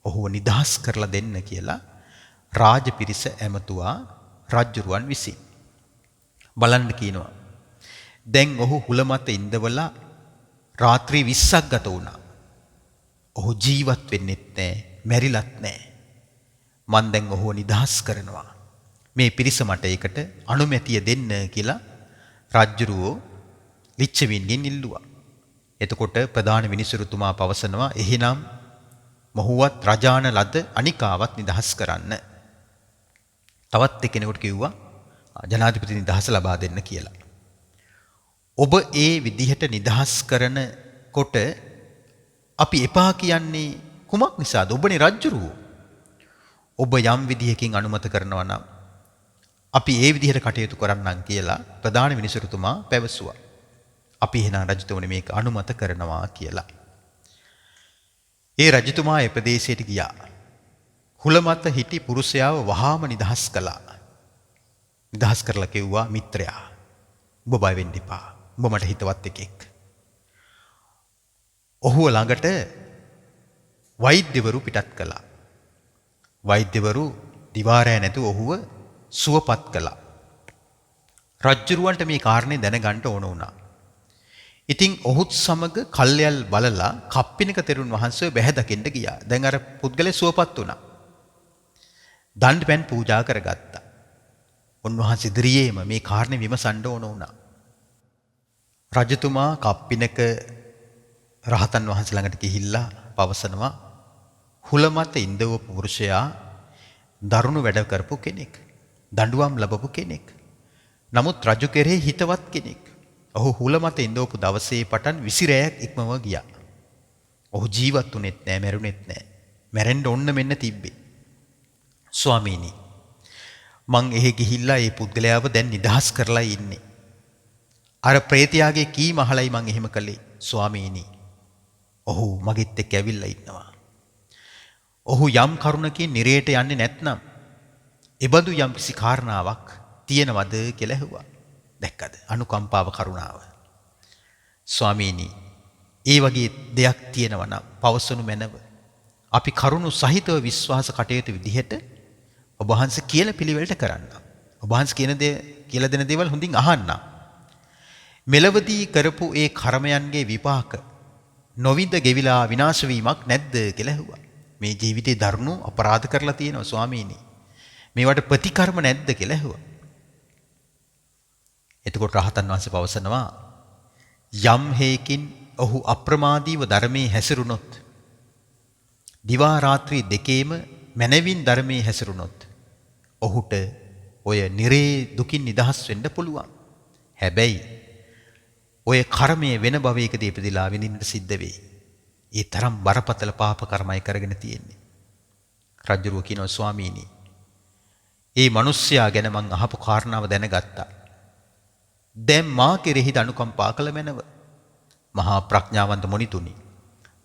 ඔහුව නිදහස් කරලා දෙන්න කියලා රාජ පිරිස ඇමතුවා රජුරුවන් විසින්. බලන්න කියනවා. දැන් ඔහු හුල මත ඉඳවලා රාත්‍රී 20ක් ගත වුණා. ඔහු ජීවත් වෙන්නෙත් නැහැ, මැරිලත් නැහැ. මං දැන් ඔහුව නිදහස් කරනවා. මේ පිරිස මට ඒකට අනුමැතිය දෙන්න කියලා රජ්ජුරුවෝ ලිච්ඡවීන්ගෙන් ඉල්ලුවා. එතකොට ප්‍රධාන විනිසුරුතුමා පවසනවා, එහෙනම් මොහුවත් රජාන ලද අනිකාවත් නිදහස් කරන්න. තවත් එක්කෙනෙකුට කිව්වා ජනාධිපති නිදහස ලබා දෙන්න කියලා. ඔබ ඒ විදිහට නිදහස් කරනකොට අපි එපා කියන්නේ කුමක් නිසාද? ඔබනේ රජ්ජුරුවෝ. ඔබ යම් විදිහකින් අනුමත කරනවා නම් අපි ඒ විදිහට කටයුතු කරන්නම් කියලා ප්‍රධාන විනිසුරුතුමා පැවසුවා. අපි එහෙනම් රජතුමනි මේක අනුමත කරනවා කියලා. ඒ රජතුමා ඒ ප්‍රදේශයට ගියා. හුල මත හිටි පුරුෂයාව වහාම නිදහස් කළා. නිදහස් කරලා කිව්වා, මිත්‍රයා, ඔබ බය වෙන්න එපා. ඔබ මට හිතවත් එකෙක්. ඔහුව ළඟට වෛද්‍යවරු පිටත් කළා. වෛද්‍යවරු දිවාරය නැතුව ඔහුව සුවපත් කළා. රජ්ජුරුවන්ට මේ කාරණේ දැනගන්න ඕන වුණා. ඉතින් ඔහුත් සමග කල්යල් බලලා කප්පිනක තෙරුන් වහන්සේ බැහැ දකින්න ගියා. දැන් අර පුද්ගලයා සුවපත් වුණා. දන් පැන් පූජා කරගත්තා. උන්වහන්සේ ඉදිරියේම මේ කාරණේ විමසන්න ඕන වුණා. රජතුමා කප්පිනක රහතන් වහන්සේ ළඟට ගිහිල්ලා පවසනවා, හුල මත ඉඳවපු පුරුෂයා දරුණු වැඩ කරපු කෙනෙක්. දඬුවම් ලැබපු කෙනෙක්. නමුත් රජු කෙරෙහි හිතවත් කෙනෙක්. ඔහු හුල මත ඉඳවපු දවසේ පටන් 20 රැයක් ඉක්මව ගියා. ඔහු ජීවත් වුනේත් නෑ, මැරුණෙත් නෑ. මැරෙන්න ඔන්න මෙන්න තිබ්බේ. ස්වාමීනි, මං එහෙ ගිහිල්ලා ඒ පුද්ගලයාව දැන් නිදහස් කරලා ඉන්නේ. අර ප්‍රේතයාගේ කීම අහලයි මං එහෙම කළේ. ස්වාමීනි, ඔහු මගෙත් එක්ක ඇවිල්ලා ඉන්නවා. ඔහු යම් කරුණකින් නිරේට යන්නේ නැත්නම් එබඳු යම් කිසි කාරණාවක් තියෙනවද කියලා ඇහුවා. දැක්කද? අනුකම්පාව, කරුණාව. ස්වාමීනි, ඒ වගේ දෙයක් තියෙනවා නම් පවසනු මැනව. අපි කරුණු සහිතව විශ්වාස කටයුතු විදිහට ඔබ වහන්සේ කියලා පිළිවෙලට කරන්න. ඔබ වහන්සේ කියන දේ කියලා දෙන දේවල් හොඳින් අහන්න. මෙලවදී කරපු ඒ කර්මයන්ගේ විපාක නොවිඳ ගෙවිලා විනාශ වීමක් නැද්ද කියලා ඇහුවා. මේ ජීවිතේ දරුණු අපරාධ කරලා තියෙනවා ස්වාමීනි. මේවට ප්‍රතිකර්ම නැද්ද කියලා ඇහුවා. එතකොට රහතන් වහන්සේ පවසනවා, යම් හේකින් ඔහු අප්‍රමාදීව ධර්මයේ හැසිරුණොත්, දිවා රාත්‍රී දෙකේම මනවින් ධර්මයේ හැසිරුණොත්, ඔහුට ඔය නිරේ දුකින් නිදහස් වෙන්න පුළුවන්. හැබැයි ඔය කර්මයේ වෙන භවයකදී ඉපදිලා විඳින්නට සිද්ධ වෙයි. ඒ තරම් බරපතල පාප කර්මයි කරගෙන තියෙන්නේ. රජුරුව කියනවා, ස්වාමීනි, ඒ මිනිස්සයා ගැන මං අහපු කාරණාව දැනගත්තා. දැන් මා කෙරෙහි අනුකම්පා කළ මැනව. මහා ප්‍රඥාවන්ත මුනිතුනි,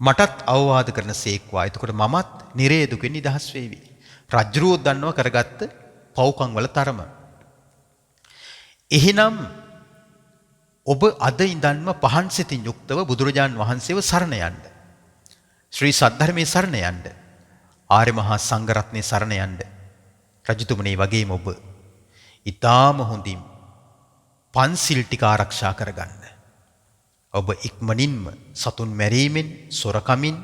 මටත් අවවාද කරන සේක්වා. එතකොට මමත් නිරේ දුකින් නිදහස් වේවි. රජුරුව දන්නවා කරගත්ත පව්කම් වල තරම. එහෙනම් ඔබ අද ඉඳන්ම පහන් සිතින් යුක්තව බුදුරජාන් වහන්සේව සරණ යන්න. ශ්‍රී සද්ධර්මයේ සරණ යන්න. ආර්ය මහා සංඝරත්නයේ සරණ යන්න. රජතුමනි, වගේම ඔබ ඊටාම හොඳින් පන්සිල් ටික ආරක්ෂා කරගන්න. ඔබ ඉක්මනින්ම සතුන් මැරීමෙන්, සොරකමින්,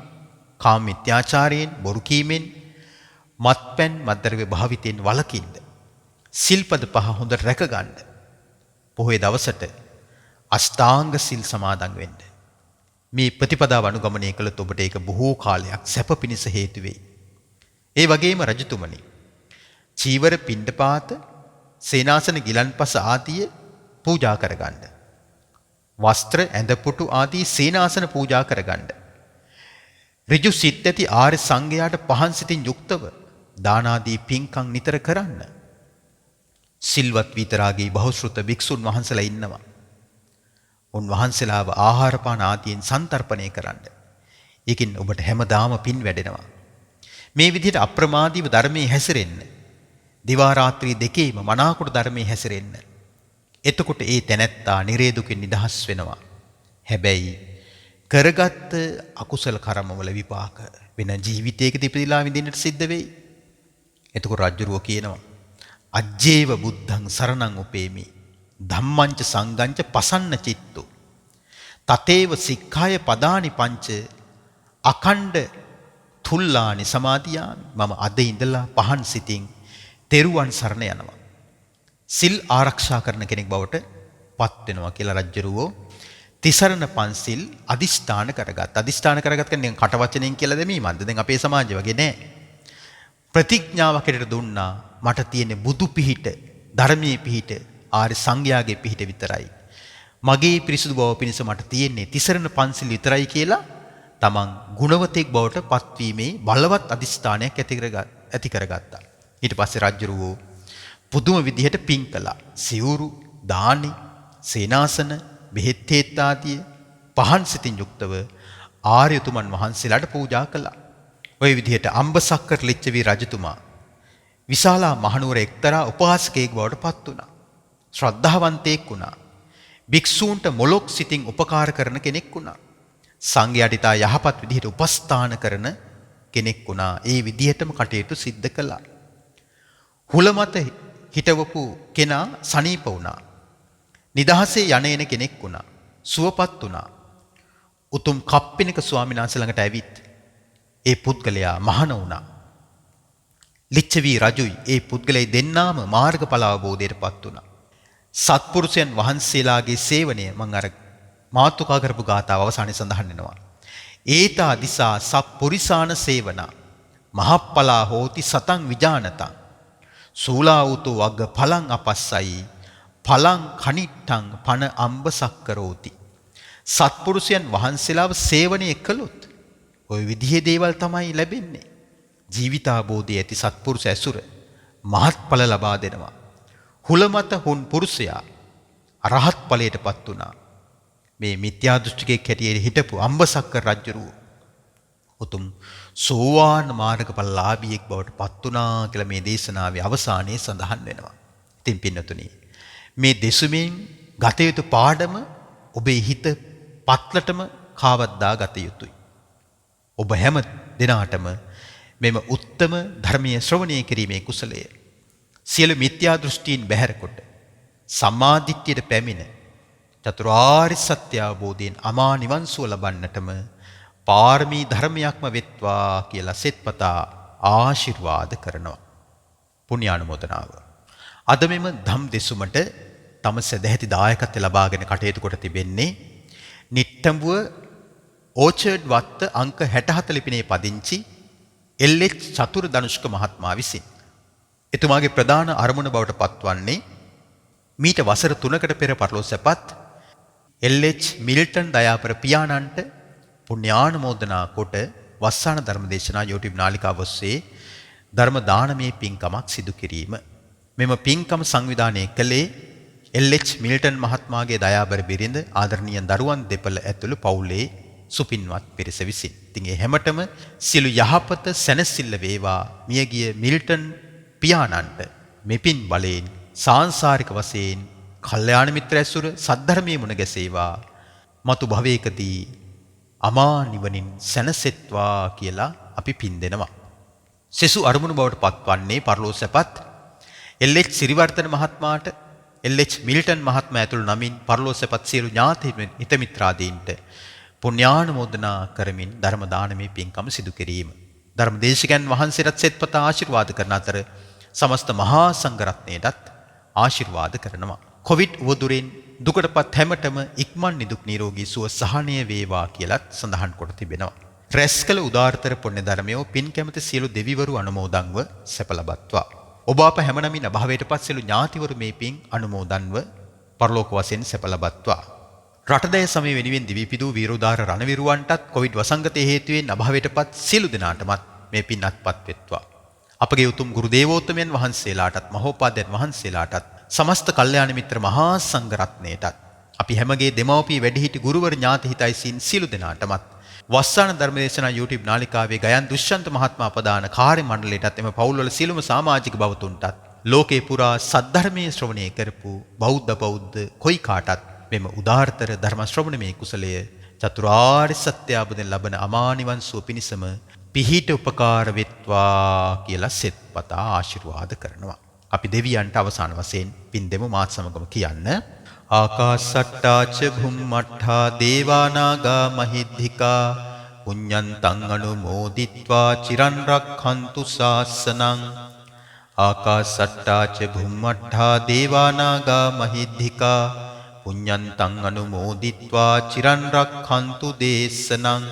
කාම මිත්‍යාචාරයෙන්, බොරු කීමෙන්, මත්පැන් මත්ද්‍රව්‍ය භාවිතයෙන් වළකින්න. සිල්පද 5 හොඳට රැකගන්න. පොහොය දවසට අෂ්ටාංග සිල් සමාදන් වෙන්න. මේ ප්‍රතිපදාව අනුගමනය කළොත් ඔබට ඒක බොහෝ කාලයක් සැප පිණිස හේතු වෙයි. ඒ වගේම රජතුමනි, චීවර, පිණ්ඩපාත, සේනාසන, ගිලන්පස ආදිය පූජා කරගන්න. වස්ත්‍ර, ඇඳපුටු ආදී සේනාසන පූජා කරගන්න. ඍජු සිත් ඇති ආර්ය සංඝයාට පහන් සිතින් යුක්තව දාන ආදී පින්කම් නිතර කරන්න. සිල්වත් විතරාගී බහුශ්‍රුත භික්ෂුන් වහන්සේලා ඉන්නවා. උන්වහන්සේලාව ආහාර පාන ආදීන් සන්තර්පණය කරන්න. ඒකින් ඔබට හැමදාම පින් වැඩෙනවා. මේ විදිහට අප්‍රමාදීව ධර්මයේ හැසිරෙන්න. දිවා රාත්‍රී දෙකේම මනාකොට ධර්මයේ හැසිරෙන්න. එතකොට ඒ තැනැත්තා නිරේ දුකින් නිදහස් වෙනවා. හැබැයි කරගත් අකුසල කර්මවල විපාක වෙන ජීවිතයකදී ඉපදිලා විඳින්නට සිද්ධ වෙයි. එතකොට රජුරුව කියනවා, අජ්ජේව බුද්ධං සරණං උපේමි ධම්මංච සංඝංච පසන්න චිත්තෝ තතේව සික්ඛාය පදානි පංච අඛණ්ඩ තුල්ලානි සමාදියාමි. මම අද ඉඳලා පහන් සිතින් තෙරුවන් සරණ යනවා. සිල් ආරක්ෂා කරන කෙනෙක් බවට පත් වෙනවා කියලා රජ්ජුරුවෝ තිසරණ පන්සිල් අදිෂ්ඨාන කරගත්. අදිෂ්ඨාන කරගත් කියන්නේ කටවචනෙන් කියලා දෙමීමක්ද? දැන් අපේ සමාජය වගේ නෑ. ප්‍රතිඥාවකට දුන්නා, මට තියෙන බුදු පිහිට, ධර්මයේ පිහිට, ආර්ය සංඝයාගේ පිහිට විතරයි. මගේ පිරිසුදු බව පිණිස මට තියෙන්නේ තිසරණ පන්සිල් විතරයි කියලා තමන් ගුණවතෙක් බවට පත්වීමේ බලවත් අදිෂ්ඨානයක් ඇති කරගත්තා. ඊට පස්සේ රජ්ජුරුවෝ පුදුම විදිහට පින් කළා. සිවුරු, දානි, සේනාසන, බෙහෙත් හේත් ආදී පහන් සිතින් යුක්තව ආර්ය උතුමන් වහන්සේලාට පූජා කළා. ওই විදිහට අම්බසක්කර ලිච්ඡවි රජතුමා විශාලා මහනුවර එක්තරා උපාසකයෙක් බවට පත් වුණා. ශ්‍රද්ධාවන්තයෙක් වුණා. භික්ෂූන්ට මොලොක් සිතින් උපකාර කරන කෙනෙක් වුණා. සංඝයාට ඉතා යහපත් විදිහට උපස්ථාන කරන කෙනෙක් වුණා. ඒ විදිහටම කටයුතු සිද්ධ කළා. හුල මත හිටවපු කෙනා සනීප වුණා. නිදහසේ යන කෙනෙක් වුණා. සුවපත් වුණා. උතුම් කප්පිනක ස්වාමීන් වහන්සේ ළඟට ඇවිත් ඒ පුද්ගලයා මහාන වුණා. ලිච්ඡවි රජුයි ඒ පුද්ගලයා දෙන්නාම මාර්ගඵල අවබෝධයට පත් වුණා. සත්පුරුෂයන් වහන්සේලාගේ සේවනය මම අර මාතුකා කරපු ගාථාව අවසානයේ සඳහන් වෙනවා. ඒතා දිසා සප්පුරිසාන සේවනා මහප්පලා හෝති සතං විජානතං සූලා උතු වග්ග ඵලං අපස්සයි පලං කනිට්ටං පන අම්බ සක්කරෝති. සත්පුරුෂයන් වහන්සේලාව සේවනය කළොත් ওই විදිහේ දේවල් තමයි ලැබෙන්නේ. ජීවිතාබෝධය ඇති සත්පුරුෂ ඇසුර මහත්ඵල ලබා දෙනවා. හුලමත හුන් පුරුෂයා අරහත් ඵලයටපත් වුණා. මේ මිත්‍යා දෘෂ්ටිකෙක් හැටියට හිටපු අම්බසක්කර රජුරුව උතුම් සෝවාන් මාර්ගඵලලාභියෙක් බවට පත් වුණා කියලා මේ දේශනාවේ අවසානයේ සඳහන් වෙනවා. ඉතින් පින්නතුනි මේ දෙසුමින් ගත යුතු පාඩම ඔබේ හිත පත්ලටම කාවද්දා ගත යුතුයි. ඔබ හැම දිනාටම මෙම උත්තම ධර්මයේ ශ්‍රවණය කිරීමේ කුසලය සියලු මිත්‍යා දෘෂ්ටීන් බැහැර කොට සම්මා දිට්ඨියට පැමිණ චතුරාර්ය සත්‍ය අවබෝධයෙන් අමා නිවන් සුව ලබන්නටම පාරමී ධර්මයක්ම වෙත්වා කියලා සෙත්පතා ආශිර්වාද කරනවා. පුණ්‍යානුමෝදනාව. අද මෙම ධම් දෙසුමට තම සදැහැති දායකත්වය ලබාගෙන කටයුතු කොට තිබෙන්නේ නිට්ටඹුව ඕචර්ඩ් වත්ත අංක 64 ලිපිනේ පදිංචි එල්.එච්. චතුර ධනුෂ්ක මහත්මයා විසින්. එතුමාගේ ප්‍රධාන අරමුණ බවට පත්වන්නේ මීට වසර 3කට පෙර පරලෝසැපත් එල්.එච්. මිල්ටන් දයාපර පියාණන්ට පුණ්‍යානුමෝදනා කොට වස්සාන ධර්මදේශනා YouTube නාලිකාව ඔස්සේ ධර්ම දානමේ පින්කමක් සිදු කිරීම. මෙම පින්කම සංවිධානය කළේ එල්.එච්. මිල්ටන් මහත්මයාගේ දයාබර බිරිඳ ආදරණීය දරුවන් දෙපළ ඇතුළු පවුලේ සුපින්වත් පිරිස විසින්. ඉතින් ඒ හැමතෙම සියලු යහපත සැනසෙල්ල වේවා මියගිය මිල්ටන් පියාණන්ට මෙපින් බලයෙන් සාංශාරික වශයෙන් කල්යාණ මිත්‍ර ඇසුර සද්ධර්මයේ මුණ ගැසේවා. මතු භවයකදී අමා නිවනින් සැනසෙත්වා කියලා අපි පින් දෙනවා. සෙසු අරමුණු බවට පත්වන්නේ පරලෝසැපත් එල්.එච්. සිරිවර්ධන මහත්මයාට එල්.එච්. මිල්ටන් මහත්මයා ඇතුළු නමින් පරලෝසැපත් සියලු ඥාති හිත මිත්‍රාදීන්ට පුණ්‍යානුමෝදනා කරමින් ධර්ම දානමේ පින්කම සිදු කිරීම. ධර්මදේශකයන් වහන්සේට සෙත්පතා ආශිර්වාද කරන අතර සමස්ත මහා සංඝරත්නයටත් ආශිර්වාද කරනවා. කොවිඩ් උවදුරෙන් දුකටපත් හැමතෙම ඉක්මන් නිදුක් නිරෝගී සුව සහනය වේවා කියලත් සඳහන් කොට තිබෙනවා. රැස් කළ උදාාරතර පුණ්‍ය ධර්මයෝ පින් කැමති සියලු දෙවිවරු අනුමෝදන්ව සැප ලබත්වා. ඔබ අප හැම නමින් අභාවයටපත් සියලු ඥාතිවරු මේ පින් අනුමෝදන්ව පරලෝක වශයෙන් සැප ලබත්වා. රටදය සමය වෙනුවෙන් දිවිපිදූ වීරෝදාර රණවිරුවන්ටත් කොවිඩ් වසංගතය හේතුවෙන් අභාවයටපත් සියලු දෙනාටමත් මේ පින් අත්පත් වෙත්වා. අපගේ උතුම් ගුරු දේවෝත්තමයන් වහන්සේලාටත් මහෝපාද්‍යයන් වහන්සේලාටත් සමස්ත කල්යාණ මිත්‍ර මහා සංඝරත්නයටත් අපි හැමගේ දෙමව්පිය වැඩිහිටි ගුරුවර ඥාති හිතයිසින් සියලු දෙනාටමත් වස්සාන ධර්මදේශනා YouTube නාලිකාවේ ගයන් දුෂ්‍යන්ත මහත්මයා ප්‍රදාන කාර්ය මණ්ඩලයටත් එම පවුල්වල සියලුම සමාජික බවතුන්ටත් ලෝකේ පුරා සද්ධර්මයේ ශ්‍රවණය කරපු බෞද්ධ කොයි කාටත් මෙම උදාාරතර ධර්ම ශ්‍රවණමේ කුසලය චතුරාර්ය සත්‍ය අවබෝධයෙන් ලබන අමා නිවන් සුව පිණිසම පිහිට උපකාර වෙත්වා කියලා සෙත්පතා ආශිර්වාද කරනවා. අපි දෙවියන්ට අවසාන වශයෙන් පින් දෙමු මාත් සමගම කියන්න. ආකාසට්ටා ච භුම්මට්ඨා දේවානාගා මහිද්దికා පුඤ්ඤන්තං අනුමෝදිත්වා චිරන් රක්ඛන්තු ශාසනං. ආකාසට්ටා ච භුම්මට්ඨා දේවානාගා මහිද්దికා පුඤ්ඤන්තං අනුමෝදිත්වා චිරන් රක්ඛන්තු දේශනං.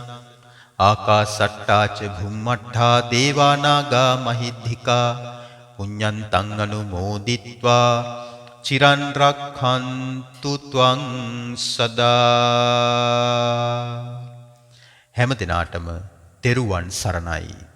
ආකාසට්ටා ච භුම්මට්ඨා දේවානාගා මහිද්దికා පුඤ්ඤන්තං අනුමෝදිත්වා චිරන් රක්ඛන්තු ත්වං සදා. හැම දිනාටම තෙරුවන් සරණයි.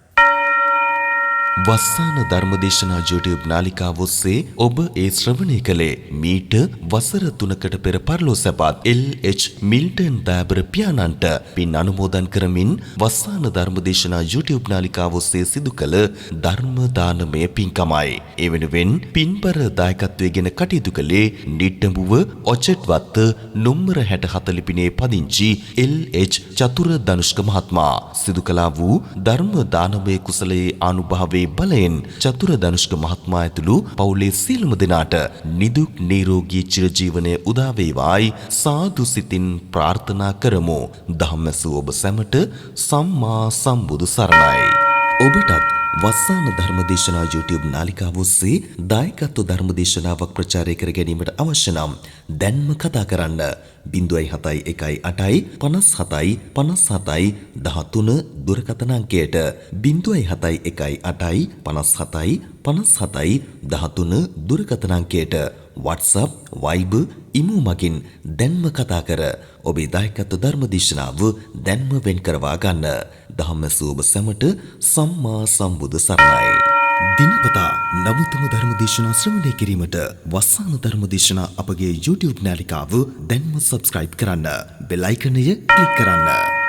වස්සාන ධර්මදේශනා YouTube නාලිකාව ඔස්සේ ඔබ ඒ ශ්‍රවණය කළේ මීට වසර 3කට පෙර පරලෝසැපත් එල්.එච්. මිල්ටන් දයාබර පියාණන්ට පින් අනුමෝදන් කරමින් වස්සාන ධර්මදේශනා YouTube නාලිකාව ඔස්සේ සිදු කළ ධර්ම දානමය පින්කමයි. ඒ වෙනුවෙන් පින්බර දායකත්වයෙන් කටයුතු කළේ නිට්ටඹුව ඔචට් වත්ත නොම්බර 64 ලිපිනේ පදිංචි එල්.එච්. චතුර ධනුෂ්ක මහත්මයා. සිදු කළා වූ ධර්ම දානමය කුසලයේ ආනුභාවයේ බලයෙන් චතුර ධනුෂ්ක මහත්මයා ඇතුළු පවුලේ සියලුම දෙනාට නිදුක් නිරෝගී චිරජීවනය උදා වේවායි සාදු සිතින් ප්‍රාර්ථනා කරමු. ධම්මසු ඔබ සැමට සම්මා සම්බුදු සරණයි. ඔබටත් වස්සාන ධර්මදේශනා YouTube නාලිකාව ඔස්සේ දායකත්ව ධර්මදේශනාවක් ප්‍රචාරය කර ගැනීමට අවශ්‍ය නම් දැන්ම කතා කරන්න 071 57 57 13 දුරකථන අංකයට 071 57 57 13 දුරකථන අංකයට WhatsApp, Viber, ඉමු මගින් දැන්ම කතා කර ඔබේ දායකත්ව ධර්ම දේශනාව දැන්ම වෙන් කරවා ගන්න. ධම්ම සුවබ සැමට සම්මා සම්බුදු සරණයි. දිනපතා නවතම ධර්ම දේශනා ශ්‍රවණය කිරීමට වස්සාන ධර්ම දේශනා අපගේ YouTube නාලිකාව දැන්ම subscribe කරන්න. බෙල් අයිකනය ක්ලික් කරන්න.